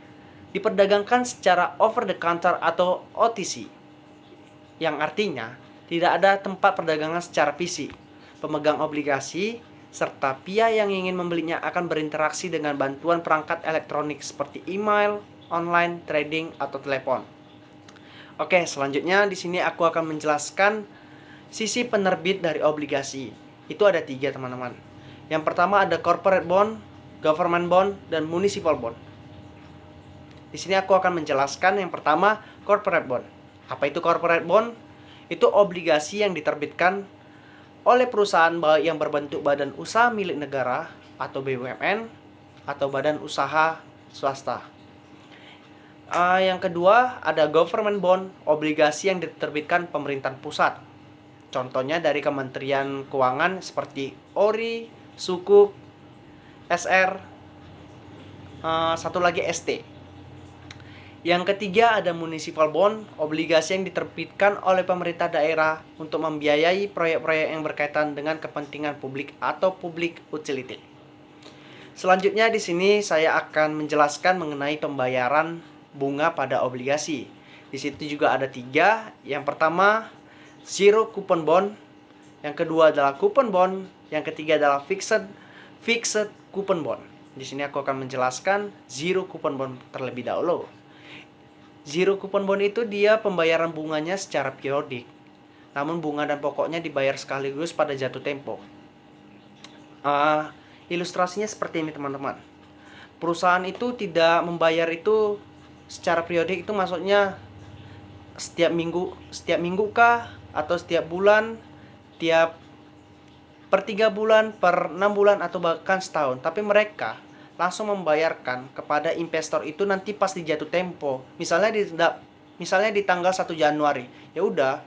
diperdagangkan secara over the counter atau OTC. Yang artinya tidak ada tempat perdagangan secara fisik. Pemegang obligasi serta pihak yang ingin membelinya akan berinteraksi dengan bantuan perangkat elektronik seperti email, online, trading, atau telepon. Oke, selanjutnya di sini aku akan menjelaskan sisi penerbit dari obligasi. Itu ada 3, teman-teman. Yang pertama ada corporate bond, government bond, dan municipal bond. Di sini aku akan menjelaskan yang pertama corporate bond. Apa itu corporate bond? Itu obligasi yang diterbitkan oleh perusahaan yang berbentuk badan usaha milik negara atau BUMN atau badan usaha swasta. Yang kedua ada government bond, obligasi yang diterbitkan pemerintahan pusat. Contohnya dari Kementerian Keuangan seperti ORI, Sukuk, SR, satu lagi ST. Yang ketiga ada municipal bond, obligasi yang diterbitkan oleh pemerintah daerah untuk membiayai proyek-proyek yang berkaitan dengan kepentingan publik atau public utility. Selanjutnya di sini saya akan menjelaskan mengenai pembayaran bunga pada obligasi. Di situ juga ada 3. Yang pertama zero coupon bond, yang kedua adalah coupon bond, yang ketiga adalah fixed coupon bond. Di sini aku akan menjelaskan zero coupon bond terlebih dahulu. Zero coupon bond itu dia pembayaran bunganya secara periodik, namun bunga dan pokoknya dibayar sekaligus pada jatuh tempo. Ilustrasinya seperti ini teman-teman. Perusahaan itu tidak membayar itu secara periodik, itu maksudnya setiap minggu kah, atau setiap bulan, per 3 bulan, per 6 bulan, atau bahkan setahun. Tapi mereka langsung membayarkan kepada investor itu nanti pas di jatuh tempo. Misalnya di tanggal 1 Januari. Ya udah,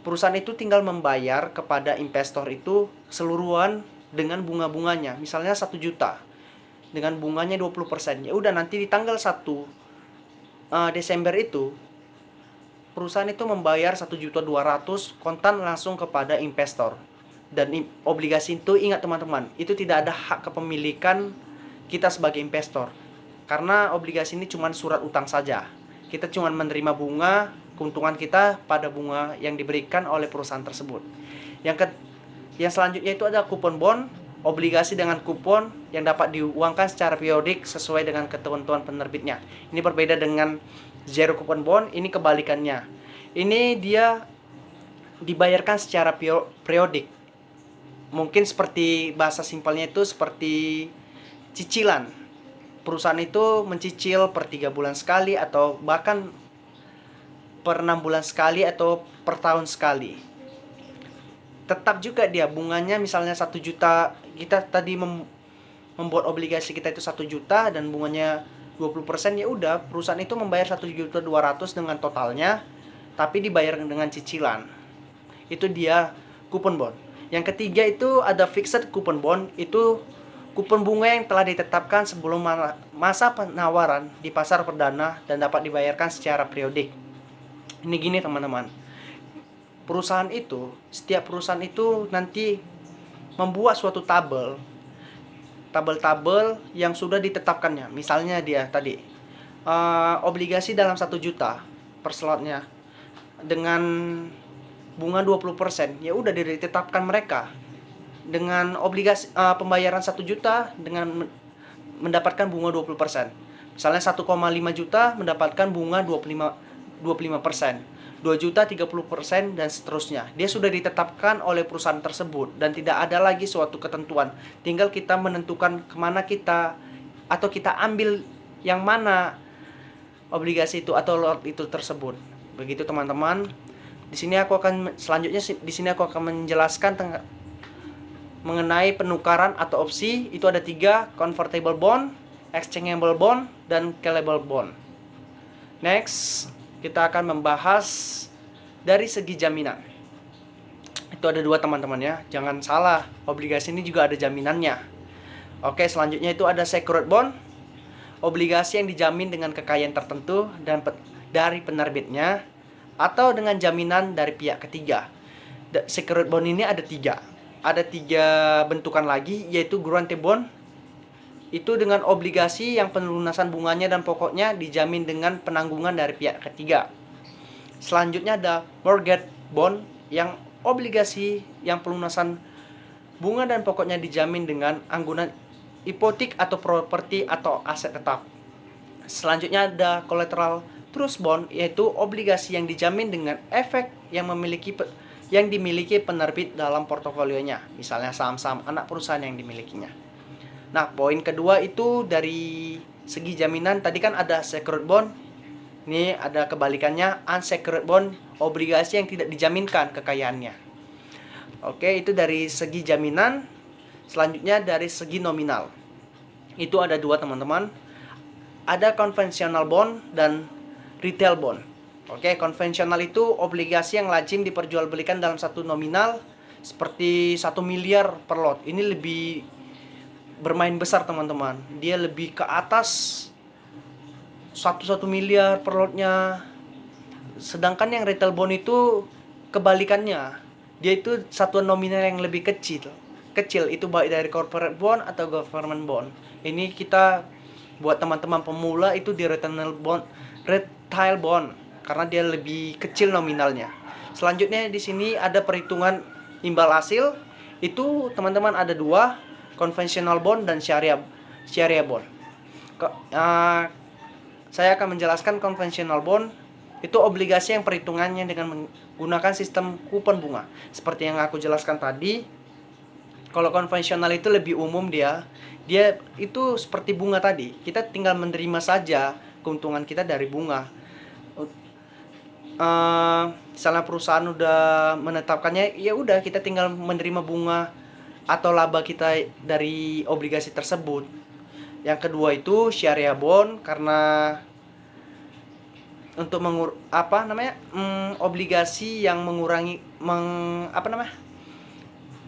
perusahaan itu tinggal membayar kepada investor itu keseluruhan dengan bunga-bunganya. Misalnya 1 juta dengan bunganya 20%. Ya udah, nanti di tanggal 1 Desember itu perusahaan itu membayar 1.200.000 kontan langsung kepada investor. Dan obligasi itu, ingat teman-teman, itu tidak ada hak kepemilikan kita sebagai investor, karena obligasi ini cuma surat utang saja. Kita cuma menerima bunga, keuntungan kita pada bunga yang diberikan oleh perusahaan tersebut. Yang selanjutnya itu ada coupon bond, obligasi dengan kupon yang dapat diuangkan secara periodik sesuai dengan ketentuan penerbitnya. Ini berbeda dengan zero coupon bond, ini kebalikannya. Ini dia dibayarkan secara periodik. Mungkin seperti bahasa simpelnya itu seperti cicilan. Perusahaan itu mencicil per 3 bulan sekali, atau bahkan per 6 bulan sekali, atau per tahun sekali. Tetap juga dia bunganya, misalnya 1 juta. Kita tadi membuat obligasi kita itu 1 juta dan bunganya 20%. Ya udah, perusahaan itu membayar 1.200.000 dengan totalnya, tapi dibayar dengan cicilan. Itu dia coupon bond. Yang ketiga itu ada fixed coupon bond. Itu kupon bunga yang telah ditetapkan sebelum masa penawaran di pasar perdana dan dapat dibayarkan secara periodik. Ini gini teman-teman. Setiap perusahaan itu nanti membuat suatu tabel yang sudah ditetapkannya. Misalnya dia tadi obligasi dalam 1 juta per slotnya dengan bunga 20%. Ya udah, ditetapkan mereka dengan obligasi pembayaran 1 juta dengan mendapatkan bunga 20%. Misalnya 1,5 juta mendapatkan bunga 25%, 2 juta 30%, dan seterusnya. Dia sudah ditetapkan oleh perusahaan tersebut dan tidak ada lagi suatu ketentuan. Tinggal kita menentukan kemana kita, atau kita ambil yang mana obligasi itu atau lot itu tersebut. Begitu teman-teman. Selanjutnya di sini aku akan menjelaskan mengenai penukaran atau opsi. Itu ada 3, convertible bond, exchangeable bond, dan callable bond. Next, kita akan membahas dari segi jaminan. Itu ada 2 teman-teman ya, jangan salah, obligasi ini juga ada jaminannya. Oke, selanjutnya itu ada secured bond, obligasi yang dijamin dengan kekayaan tertentu dan dari penerbitnya, atau dengan jaminan dari pihak ketiga. Secured bond ini ada 3. Ada 3 bentukan lagi, yaitu guarantee bond. Itu dengan obligasi yang pelunasan bunganya dan pokoknya dijamin dengan penanggungan dari pihak ketiga. Selanjutnya ada mortgage bond, yang obligasi yang pelunasan bunga dan pokoknya dijamin dengan anggunan hipotek atau properti atau aset tetap. Selanjutnya ada collateral trust bond, yaitu obligasi yang dijamin dengan efek yang dimiliki penerbit dalam portofolionya, misalnya saham-saham anak perusahaan yang dimilikinya. Nah, poin kedua itu dari segi jaminan, tadi kan ada secured bond, Ini ada kebalikannya, unsecured bond, obligasi yang tidak dijaminkan kekayaannya. Oke, itu dari segi jaminan. Selanjutnya dari segi nominal. Itu ada dua, teman-teman. Ada konvensional bond dan retail bond. Oke, konvensional itu obligasi yang lazim diperjualbelikan dalam satu nominal seperti 1 miliar per lot. Ini lebih bermain besar, teman-teman. Dia lebih ke atas 1 miliar per lotnya. Sedangkan yang retail bond itu kebalikannya. Dia itu satuan nominal yang lebih kecil. Itu baik dari corporate bond atau government bond. Ini kita buat teman-teman pemula itu di retail bond karena dia lebih kecil nominalnya. Selanjutnya di sini ada perhitungan imbal hasil. Itu teman-teman ada dua, konvensional bond dan syariah bond. Saya akan menjelaskan konvensional bond. Itu obligasi yang perhitungannya dengan menggunakan sistem kupon bunga. Seperti yang aku jelaskan tadi, kalau konvensional itu lebih umum, dia itu seperti bunga tadi. Kita tinggal menerima saja keuntungan kita dari bunga. Misalnya perusahaan udah menetapkannya, ya udah kita tinggal menerima bunga atau laba kita dari obligasi tersebut. Yang kedua itu syariah bond, karena untuk obligasi yang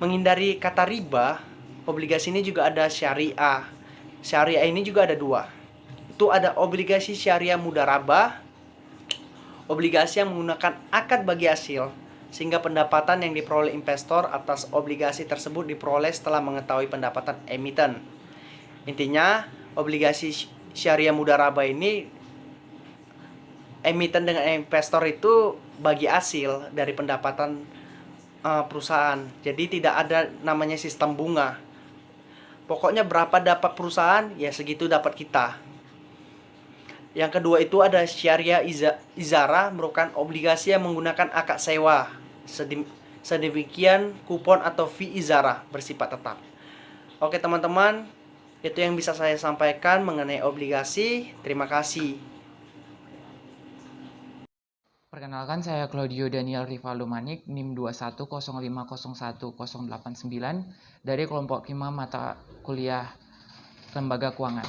menghindari kata riba. Obligasi ini juga ada syariah. Syariah ini juga ada dua. Itu ada obligasi syariah mudharabah, obligasi yang menggunakan akad bagi hasil, sehingga pendapatan yang diperoleh investor atas obligasi tersebut diperoleh setelah mengetahui pendapatan emiten. Intinya, obligasi syariah mudharabah ini, emiten dengan investor itu bagi hasil dari pendapatan perusahaan. Jadi tidak ada namanya sistem bunga. Pokoknya berapa dapat perusahaan, ya segitu dapat kita. Yang kedua itu ada syariah izarah, merupakan obligasi yang menggunakan akad sewa. Sedemikian kupon atau fee izarah bersifat tetap. Oke teman-teman, itu yang bisa saya sampaikan mengenai obligasi. Terima kasih. Perkenalkan, saya Claudio Daniel Rivaldo Manik, NIM 2105011089 dari kelompok 5 mata kuliah Lembaga Keuangan.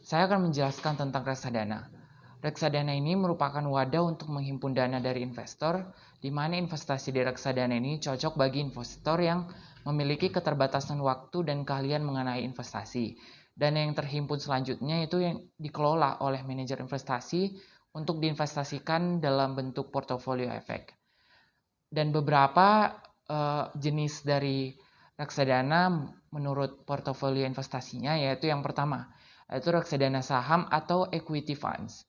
Saya akan menjelaskan tentang reksadana. Reksadana ini merupakan wadah untuk menghimpun dana dari investor, di mana investasi di reksadana ini cocok bagi investor yang memiliki keterbatasan waktu dan keahlian mengenai investasi. Dana yang terhimpun selanjutnya itu yang dikelola oleh manajer investasi untuk diinvestasikan dalam bentuk portofolio efek. Dan beberapa jenis dari reksadana menurut portofolio investasinya, yaitu yang pertama, yaitu reksadana saham atau equity funds.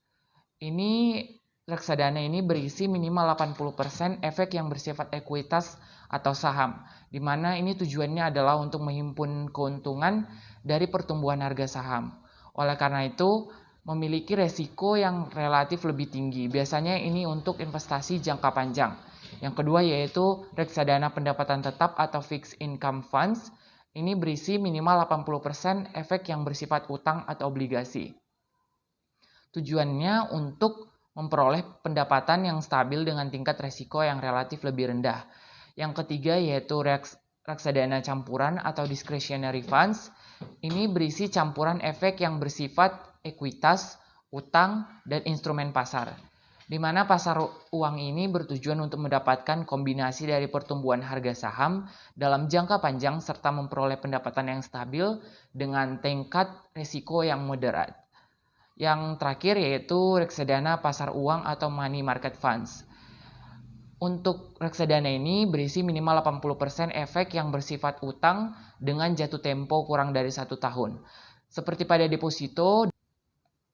Reksadana ini berisi minimal 80% efek yang bersifat ekuitas atau saham, di mana ini tujuannya adalah untuk menghimpun keuntungan dari pertumbuhan harga saham. Oleh karena itu, memiliki resiko yang relatif lebih tinggi. Biasanya ini untuk investasi jangka panjang. Yang kedua yaitu reksadana pendapatan tetap atau fixed income funds. Ini berisi minimal 80% efek yang bersifat utang atau obligasi. Tujuannya untuk memperoleh pendapatan yang stabil dengan tingkat resiko yang relatif lebih rendah. Yang ketiga yaitu reksadana campuran atau discretionary funds. Ini berisi campuran efek yang bersifat ekuitas, utang, dan instrumen pasar, di mana pasar uang ini bertujuan untuk mendapatkan kombinasi dari pertumbuhan harga saham dalam jangka panjang serta memperoleh pendapatan yang stabil dengan tingkat risiko yang moderat. Yang terakhir yaitu reksadana pasar uang atau money market funds. Untuk reksadana ini berisi minimal 80% efek yang bersifat utang dengan jatuh tempo kurang dari 1 tahun. Seperti pada deposito,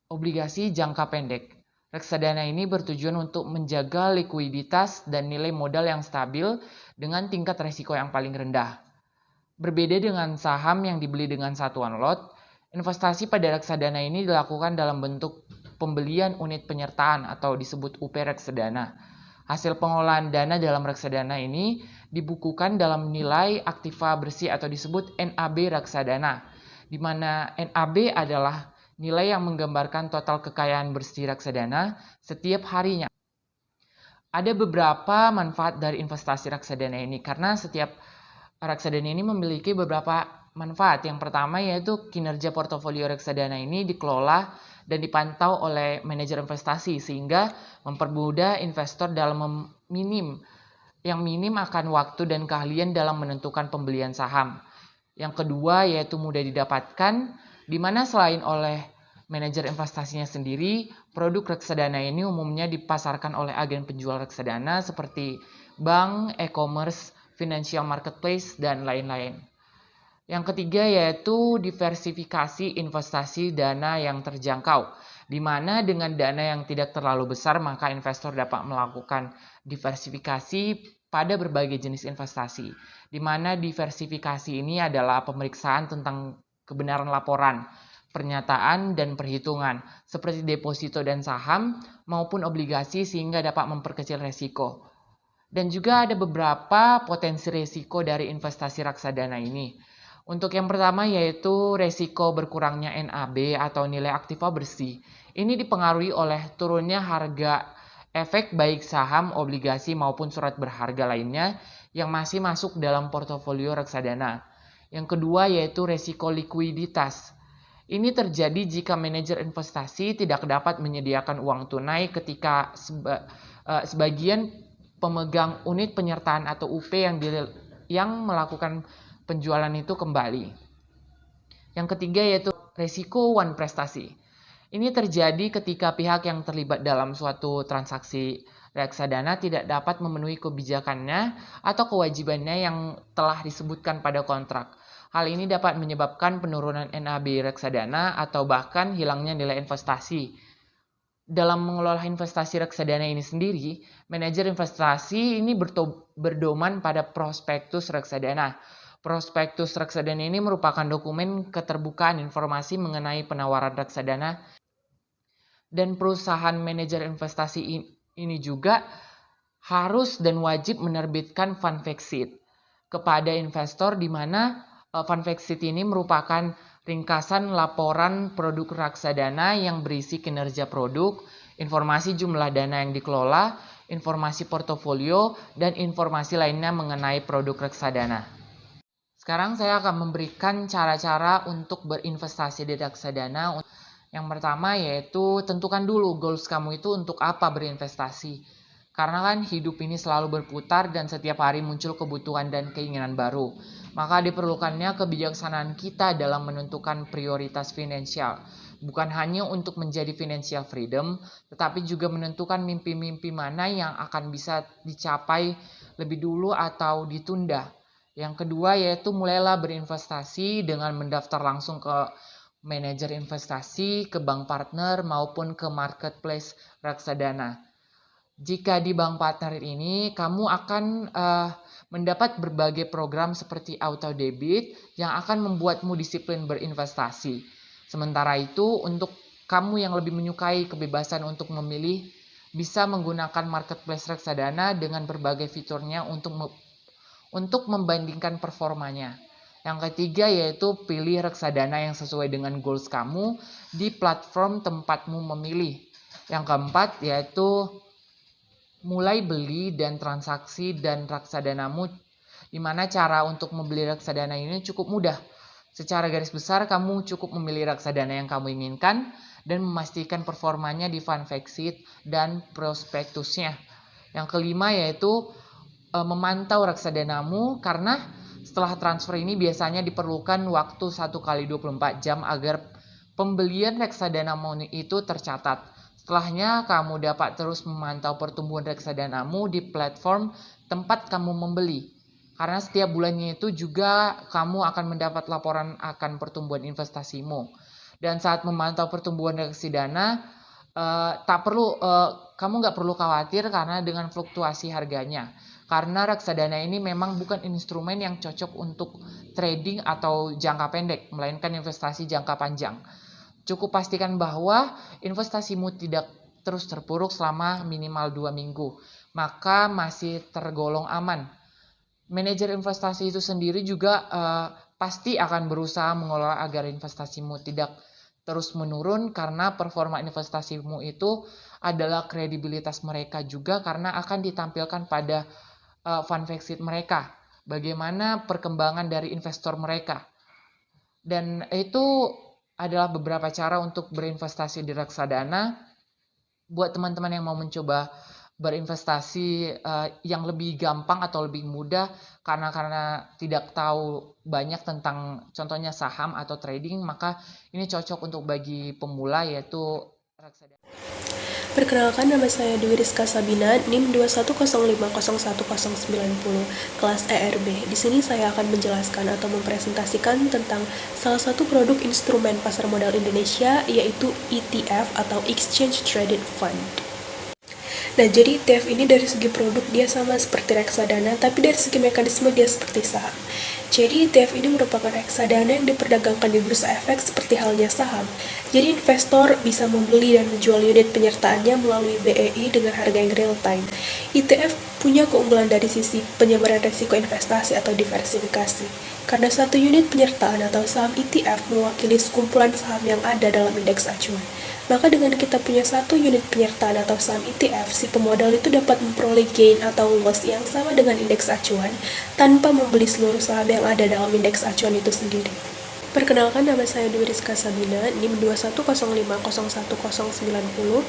obligasi jangka pendek. Reksadana ini bertujuan untuk menjaga likuiditas dan nilai modal yang stabil dengan tingkat risiko yang paling rendah. Berbeda dengan saham yang dibeli dengan satuan lot, investasi pada reksadana ini dilakukan dalam bentuk pembelian unit penyertaan atau disebut UP reksadana. Hasil pengolahan dana dalam reksadana ini dibukukan dalam nilai aktiva bersih atau disebut NAB reksadana, di mana NAB adalah nilai yang menggambarkan total kekayaan bersih reksadana setiap harinya. Ada beberapa manfaat dari investasi reksadana ini karena setiap reksadana ini memiliki beberapa manfaat. Yang pertama yaitu kinerja portofolio reksadana ini dikelola dan dipantau oleh manajer investasi sehingga mempermudah investor dalam minim akan waktu dan keahlian dalam menentukan pembelian saham. Yang kedua yaitu mudah didapatkan, di mana selain oleh manajer investasinya sendiri, produk reksadana ini umumnya dipasarkan oleh agen penjual reksadana seperti bank, e-commerce, financial marketplace, dan lain-lain. Yang ketiga yaitu diversifikasi investasi dana yang terjangkau, di mana dengan dana yang tidak terlalu besar maka investor dapat melakukan diversifikasi pada berbagai jenis investasi, di mana diversifikasi ini adalah pemeriksaan tentang kebenaran laporan, pernyataan, dan perhitungan, seperti deposito dan saham maupun obligasi sehingga dapat memperkecil resiko. Dan juga ada beberapa potensi resiko dari investasi reksadana ini. Untuk yang pertama yaitu resiko berkurangnya NAB atau nilai aktiva bersih. Ini dipengaruhi oleh turunnya harga efek baik saham, obligasi maupun surat berharga lainnya yang masih masuk dalam portofolio reksadana. Yang kedua yaitu resiko likuiditas. Ini terjadi jika manajer investasi tidak dapat menyediakan uang tunai ketika sebagian pemegang unit penyertaan atau UP yang melakukan penjualan itu kembali. Yang ketiga yaitu resiko one prestasi. Ini terjadi ketika pihak yang terlibat dalam suatu transaksi reksadana tidak dapat memenuhi kebijakannya atau kewajibannya yang telah disebutkan pada kontrak. Hal ini dapat menyebabkan penurunan NAB reksadana atau bahkan hilangnya nilai investasi. Dalam mengelola investasi reksadana ini sendiri, manajer investasi ini berdoman pada prospektus reksadana. Prospektus reksadana ini merupakan dokumen keterbukaan informasi mengenai penawaran reksadana, dan perusahaan manajer investasi ini juga harus dan wajib menerbitkan fund fact sheet kepada investor, di mana fund fact sheet ini merupakan ringkasan laporan produk reksadana yang berisi kinerja produk, informasi jumlah dana yang dikelola, informasi portofolio, dan informasi lainnya mengenai produk reksadana. Sekarang saya akan memberikan cara-cara untuk berinvestasi di reksadana. Yang pertama yaitu tentukan dulu goals kamu itu untuk apa berinvestasi. Karena kan hidup ini selalu berputar dan setiap hari muncul kebutuhan dan keinginan baru. Maka diperlukannya kebijaksanaan kita dalam menentukan prioritas finansial. Bukan hanya untuk menjadi financial freedom, tetapi juga menentukan mimpi-mimpi mana yang akan bisa dicapai lebih dulu atau ditunda. Yang kedua yaitu mulailah berinvestasi dengan mendaftar langsung ke manajer investasi, ke bank partner maupun ke marketplace reksadana. Jika di bank partner ini, kamu akan mendapat berbagai program seperti auto debit yang akan membuatmu disiplin berinvestasi. Sementara itu, untuk kamu yang lebih menyukai kebebasan untuk memilih, bisa menggunakan marketplace reksadana dengan berbagai fiturnya untuk membandingkan performanya. Yang ketiga yaitu pilih reksadana yang sesuai dengan goals kamu di platform tempatmu memilih. Yang keempat yaitu mulai beli dan transaksi dan reksadanamu, di mana cara untuk membeli reksadana ini cukup mudah. Secara garis besar kamu cukup memilih reksadana yang kamu inginkan dan memastikan performanya di fund fact sheet dan prospektusnya. Yang kelima yaitu memantau reksadanamu, karena setelah transfer ini biasanya diperlukan waktu 1x24 jam agar pembelian reksadanamu itu tercatat. Setelahnya, kamu dapat terus memantau pertumbuhan reksadanamu di platform tempat kamu membeli. Karena setiap bulannya itu juga kamu akan mendapat laporan akan pertumbuhan investasimu. Dan saat memantau pertumbuhan reksadana, kamu nggak perlu khawatir karena dengan fluktuasi harganya. Karena reksadana ini memang bukan instrumen yang cocok untuk trading atau jangka pendek, melainkan investasi jangka panjang. Cukup pastikan bahwa investasimu tidak terus terpuruk selama minimal 2 minggu, maka masih tergolong aman. Manajer investasi itu sendiri juga pasti akan berusaha mengelola agar investasimu tidak terus menurun karena performa investasimu itu adalah kredibilitas mereka juga karena akan ditampilkan pada fund fact sheet mereka. Bagaimana perkembangan dari investor mereka. Dan itu adalah beberapa cara untuk berinvestasi di reksadana. Buat teman-teman yang mau mencoba berinvestasi yang lebih gampang atau lebih mudah karena tidak tahu banyak tentang contohnya saham atau trading, maka ini cocok untuk bagi pemula yaitu reksadana. Perkenalkan, nama saya Dwi Rizka Sabina, NIM 21050190, kelas ERB. Di sini saya akan menjelaskan atau mempresentasikan tentang salah satu produk instrumen pasar modal Indonesia, yaitu ETF atau Exchange Traded Fund. Nah, jadi ETF ini dari segi produk dia sama seperti reksadana, tapi dari segi mekanisme dia seperti saham. Jadi ETF ini merupakan reksadana yang diperdagangkan di bursa efek seperti halnya saham. Jadi investor bisa membeli dan menjual unit penyertaannya melalui BEI dengan harga yang real time. ETF punya keunggulan dari sisi penyebaran risiko investasi atau diversifikasi. Karena satu unit penyertaan atau saham ETF mewakili sekumpulan saham yang ada dalam indeks acuan. Maka dengan kita punya satu unit penyertaan atau saham ETF, si pemodal itu dapat memperoleh gain atau loss yang sama dengan indeks acuan tanpa membeli seluruh saham yang ada dalam indeks acuan itu sendiri. Perkenalkan, nama saya Dwi Rizka Sabina, NIM 21050190,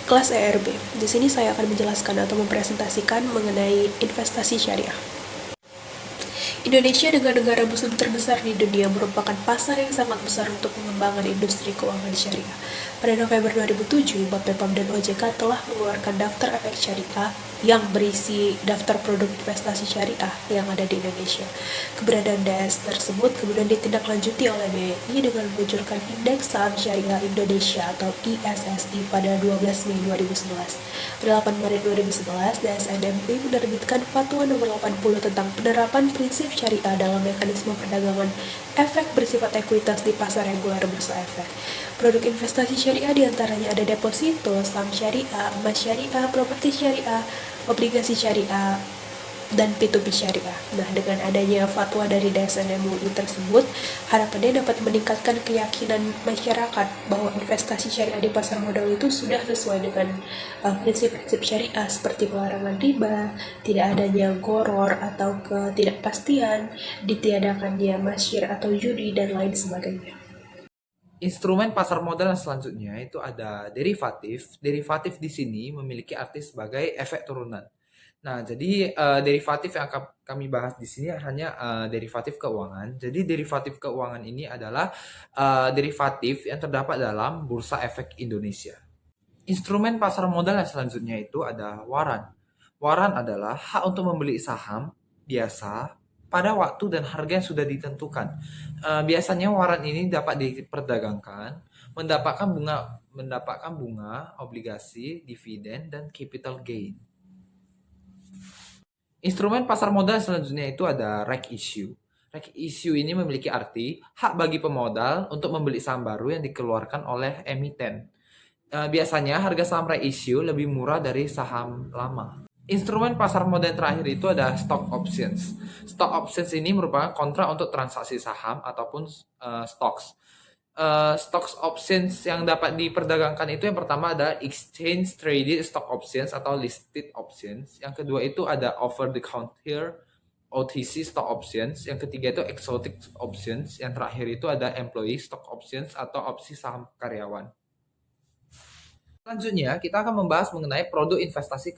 kelas ERB. Di sini saya akan menjelaskan atau mempresentasikan mengenai investasi syariah. Indonesia dengan negara muslim terbesar di dunia merupakan pasar yang sangat besar untuk pengembangan industri keuangan syariah. Pada November 2007, Bapepam dan OJK telah mengeluarkan daftar efek syariah yang berisi daftar produk investasi syariah yang ada di Indonesia. Keberadaan DS tersebut kemudian ditindaklanjuti oleh BEI dengan meluncurkan Indeks Saham Syariah Indonesia atau ISSI pada 12 Mei 2011. Pada 8 Maret 2011, DSN MUI menerbitkan Fatwa Nomor 80 tentang penerapan prinsip syariah dalam mekanisme perdagangan efek bersifat ekuitas di pasar reguler bursa efek. Produk investasi syariah diantaranya ada deposito, saham syariah, emas syariah, properti syariah, obligasi syariah, dan P2P syariah. Nah, dengan adanya fatwa dari DSN MUI tersebut, harapannya dapat meningkatkan keyakinan masyarakat bahwa investasi syariah di pasar modal itu sudah sesuai dengan prinsip-prinsip syariah seperti pelarangan riba, tidak adanya goror atau ketidakpastian, ditiadakannya masyir atau judi, dan lain sebagainya. Instrumen pasar modal yang selanjutnya itu ada derivatif. Derivatif di sini memiliki arti sebagai efek turunan. Nah, jadi derivatif yang akan kami bahas di sini hanya derivatif keuangan. Jadi derivatif keuangan ini adalah derivatif yang terdapat dalam Bursa Efek Indonesia. Instrumen pasar modal yang selanjutnya itu ada waran. Waran adalah hak untuk membeli saham biasa pada waktu dan harga yang sudah ditentukan. Biasanya waran ini dapat diperdagangkan, mendapatkan bunga, obligasi, dividen, dan capital gain. Instrumen pasar modal selanjutnya itu ada reg issue. Reg issue ini memiliki arti hak bagi pemodal untuk membeli saham baru yang dikeluarkan oleh emiten. Biasanya harga saham reg issue lebih murah dari saham lama. Instrumen pasar modal terakhir itu ada stock options. Stock options ini merupakan kontrak untuk transaksi saham ataupun stocks. Stocks options yang dapat diperdagangkan itu yang pertama ada exchange traded stock options atau listed options. Yang kedua itu ada over the counter OTC stock options. Yang ketiga itu exotic options. Yang terakhir itu ada employee stock options atau opsi saham karyawan. Selanjutnya, kita akan membahas mengenai produk investasi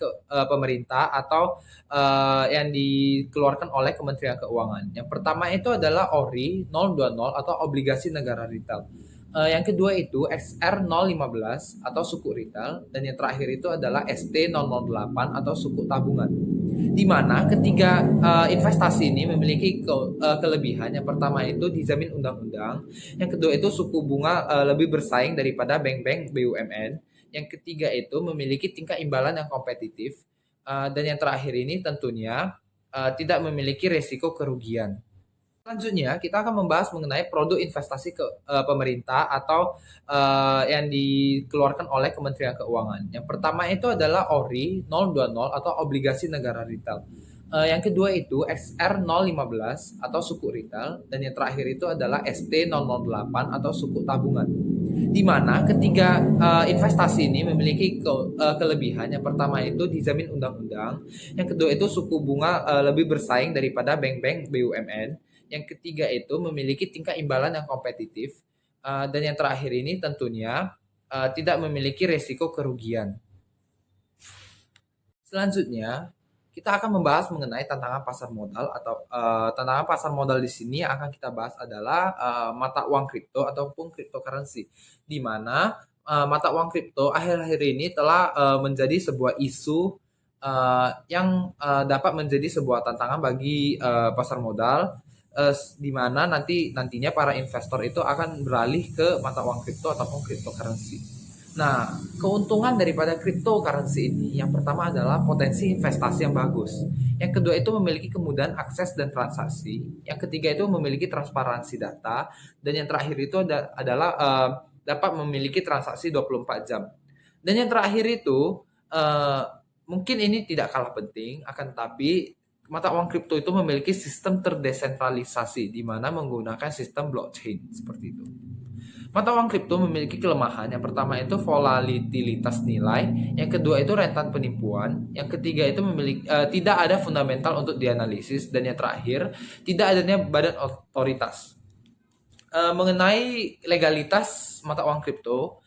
pemerintah atau yang dikeluarkan oleh Kementerian Keuangan. Yang pertama itu adalah ORI 020 atau obligasi negara retail. Yang kedua itu XR 015 atau suku retail. Dan yang terakhir itu adalah ST 008 atau suku tabungan. Di mana ketiga investasi ini memiliki kelebihan. Yang pertama itu dijamin undang-undang. Yang kedua itu suku bunga lebih bersaing daripada bank-bank BUMN. Yang ketiga itu memiliki tingkat imbalan yang kompetitif. Dan yang terakhir ini tentunya tidak memiliki risiko kerugian. Selanjutnya kita akan membahas mengenai produk investasi pemerintah atau yang dikeluarkan oleh Kementerian Keuangan. Yang pertama itu adalah ORI 020 atau obligasi negara retail. Yang kedua itu XR 015 atau suku retail. Dan yang terakhir itu adalah ST 008 atau suku tabungan. di mana ketiga investasi ini memiliki kelebihan. Yang pertama itu dijamin undang-undang, yang kedua itu suku bunga lebih bersaing daripada bank-bank BUMN, yang ketiga itu memiliki tingkat imbalan yang kompetitif, dan yang terakhir ini tentunya tidak memiliki resiko kerugian. Selanjutnya, kita akan membahas mengenai tantangan pasar modal atau tantangan pasar modal di sini yang akan kita bahas adalah mata uang kripto ataupun cryptocurrency, di mana mata uang kripto akhir-akhir ini telah menjadi sebuah isu yang dapat menjadi sebuah tantangan bagi pasar modal, di mana nantinya para investor itu akan beralih ke mata uang kripto ataupun cryptocurrency. Nah, keuntungan daripada cryptocurrency ini yang pertama adalah potensi investasi yang bagus. Yang kedua itu memiliki kemudahan akses dan transaksi. Yang ketiga itu memiliki transparansi data. Dan yang terakhir itu adalah dapat memiliki transaksi 24 jam. Dan yang terakhir itu mungkin ini tidak kalah penting, akan tetapi mata uang kripto itu memiliki sistem terdesentralisasi di mana menggunakan sistem blockchain seperti itu. Mata uang kripto memiliki kelemahan. Yang pertama itu volatilitas nilai, yang kedua itu rentan penipuan, yang ketiga itu tidak ada fundamental untuk dianalisis, dan yang terakhir tidak adanya badan otoritas. Mengenai legalitas mata uang kripto,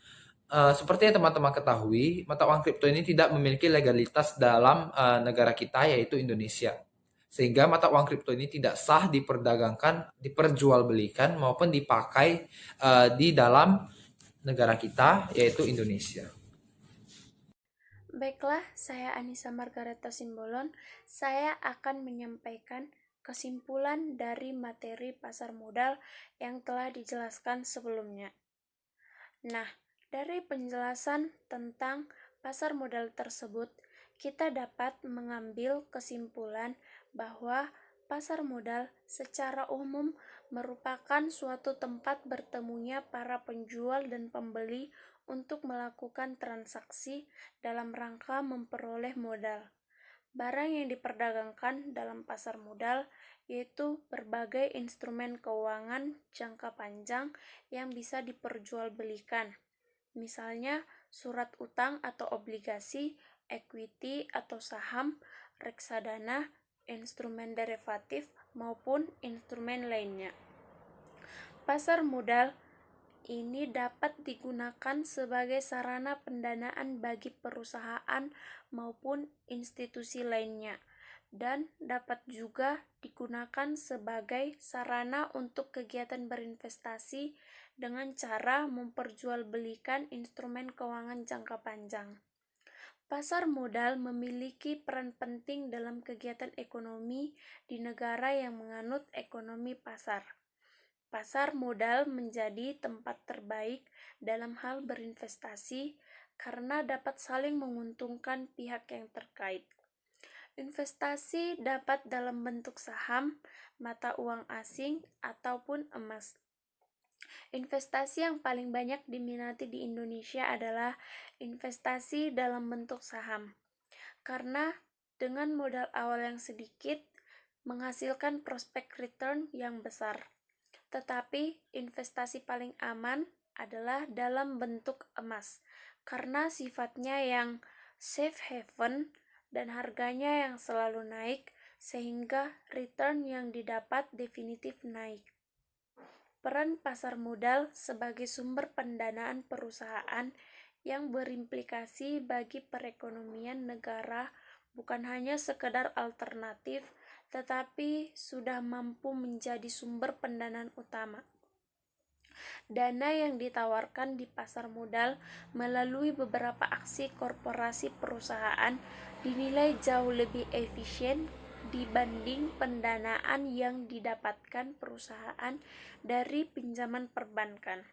seperti yang teman-teman ketahui, mata uang kripto ini tidak memiliki legalitas dalam negara kita, yaitu Indonesia. Sehingga mata uang kripto ini tidak sah diperdagangkan, diperjualbelikan maupun dipakai di dalam negara kita, yaitu Indonesia. Baiklah, saya Anissa Margareta Simbolon. Saya akan menyampaikan kesimpulan dari materi pasar modal yang telah dijelaskan sebelumnya. Nah, dari penjelasan tentang pasar modal tersebut, kita dapat mengambil kesimpulan bahwa pasar modal secara umum merupakan suatu tempat bertemunya para penjual dan pembeli untuk melakukan transaksi dalam rangka memperoleh modal. Barang yang diperdagangkan dalam pasar modal yaitu berbagai instrumen keuangan jangka panjang yang bisa diperjualbelikan. Misalnya surat utang atau obligasi, equity atau saham, reksadana, instrumen derivatif, maupun instrumen lainnya. Pasar modal ini dapat digunakan sebagai sarana pendanaan bagi perusahaan maupun institusi lainnya, dan dapat juga digunakan sebagai sarana untuk kegiatan berinvestasi dengan cara memperjualbelikan instrumen keuangan jangka panjang. Pasar modal memiliki peran penting dalam kegiatan ekonomi di negara yang menganut ekonomi pasar. Pasar modal menjadi tempat terbaik dalam hal berinvestasi karena dapat saling menguntungkan pihak yang terkait. Investasi dapat dalam bentuk saham, mata uang asing, ataupun emas. Investasi yang paling banyak diminati di Indonesia adalah investasi dalam bentuk saham, karena dengan modal awal yang sedikit menghasilkan prospek return yang besar. Tetapi investasi paling aman adalah dalam bentuk emas, karena sifatnya yang safe haven dan harganya yang selalu naik, sehingga return yang didapat definitif naik. Peran pasar modal sebagai sumber pendanaan perusahaan yang berimplikasi bagi perekonomian negara bukan hanya sekedar alternatif, tetapi sudah mampu menjadi sumber pendanaan utama. Dana yang ditawarkan di pasar modal melalui beberapa aksi korporasi perusahaan dinilai jauh lebih efisien dibanding pendanaan yang didapatkan perusahaan dari pinjaman perbankan.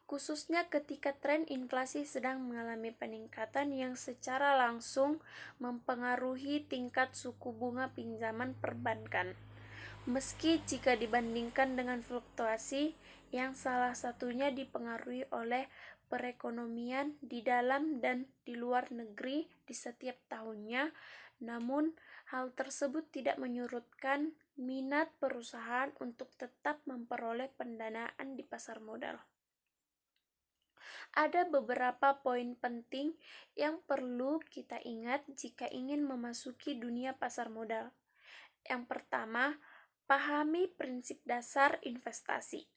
Khususnya ketika tren inflasi sedang mengalami peningkatan yang secara langsung mempengaruhi tingkat suku bunga pinjaman perbankan. Meski jika dibandingkan dengan fluktuasi yang salah satunya dipengaruhi oleh perekonomian di dalam dan di luar negeri di setiap tahunnya, namun hal tersebut tidak menyurutkan minat perusahaan untuk tetap memperoleh pendanaan di pasar modal. Ada beberapa poin penting yang perlu kita ingat jika ingin memasuki dunia pasar modal. Yang pertama, pahami prinsip dasar investasi.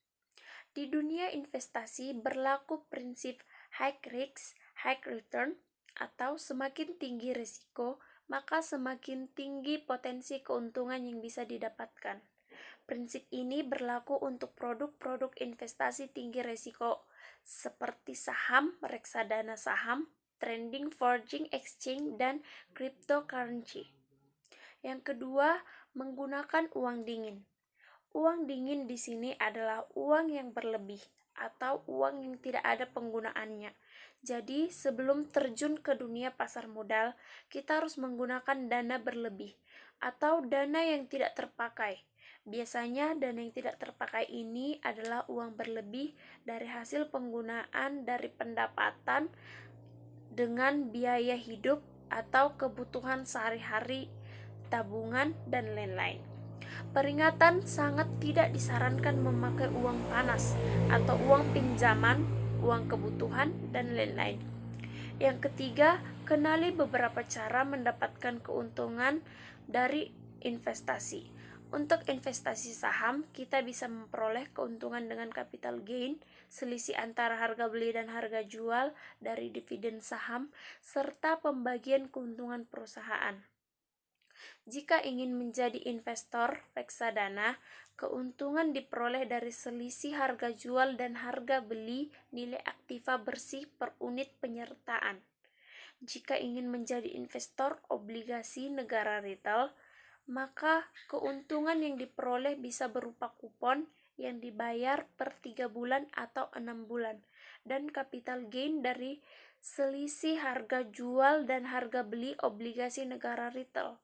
Di dunia investasi berlaku prinsip high risk, high return, atau semakin tinggi risiko, maka semakin tinggi potensi keuntungan yang bisa didapatkan. Prinsip ini berlaku untuk produk-produk investasi tinggi risiko seperti saham, reksadana saham, trading foreign exchange, dan cryptocurrency. Yang kedua, menggunakan uang dingin. Uang dingin di sini adalah uang yang berlebih atau uang yang tidak ada penggunaannya. Jadi, sebelum terjun ke dunia pasar modal, kita harus menggunakan dana berlebih atau dana yang tidak terpakai. Biasanya dana yang tidak terpakai ini adalah uang berlebih dari hasil penggunaan dari pendapatan dengan biaya hidup atau kebutuhan sehari-hari, tabungan, dan lain-lain. Peringatan, sangat tidak disarankan memakai uang panas atau uang pinjaman, uang kebutuhan, dan lain-lain. Yang ketiga, kenali beberapa cara mendapatkan keuntungan dari investasi. Untuk investasi saham, kita bisa memperoleh keuntungan dengan capital gain, selisih antara harga beli dan harga jual dari dividen saham, serta pembagian keuntungan perusahaan. Jika ingin menjadi investor reksadana, keuntungan diperoleh dari selisih harga jual dan harga beli nilai aktiva bersih per unit penyertaan. Jika ingin menjadi investor obligasi negara retail, maka keuntungan yang diperoleh bisa berupa kupon yang dibayar per 3 bulan atau 6 bulan, dan capital gain dari selisih harga jual dan harga beli obligasi negara retail.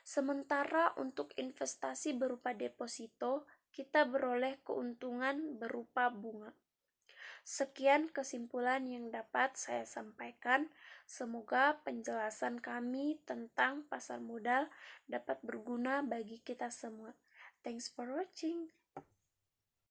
Sementara untuk investasi berupa deposito, kita beroleh keuntungan berupa bunga. Sekian kesimpulan yang dapat saya sampaikan. Semoga penjelasan kami tentang pasar modal dapat berguna bagi kita semua. Thanks for watching.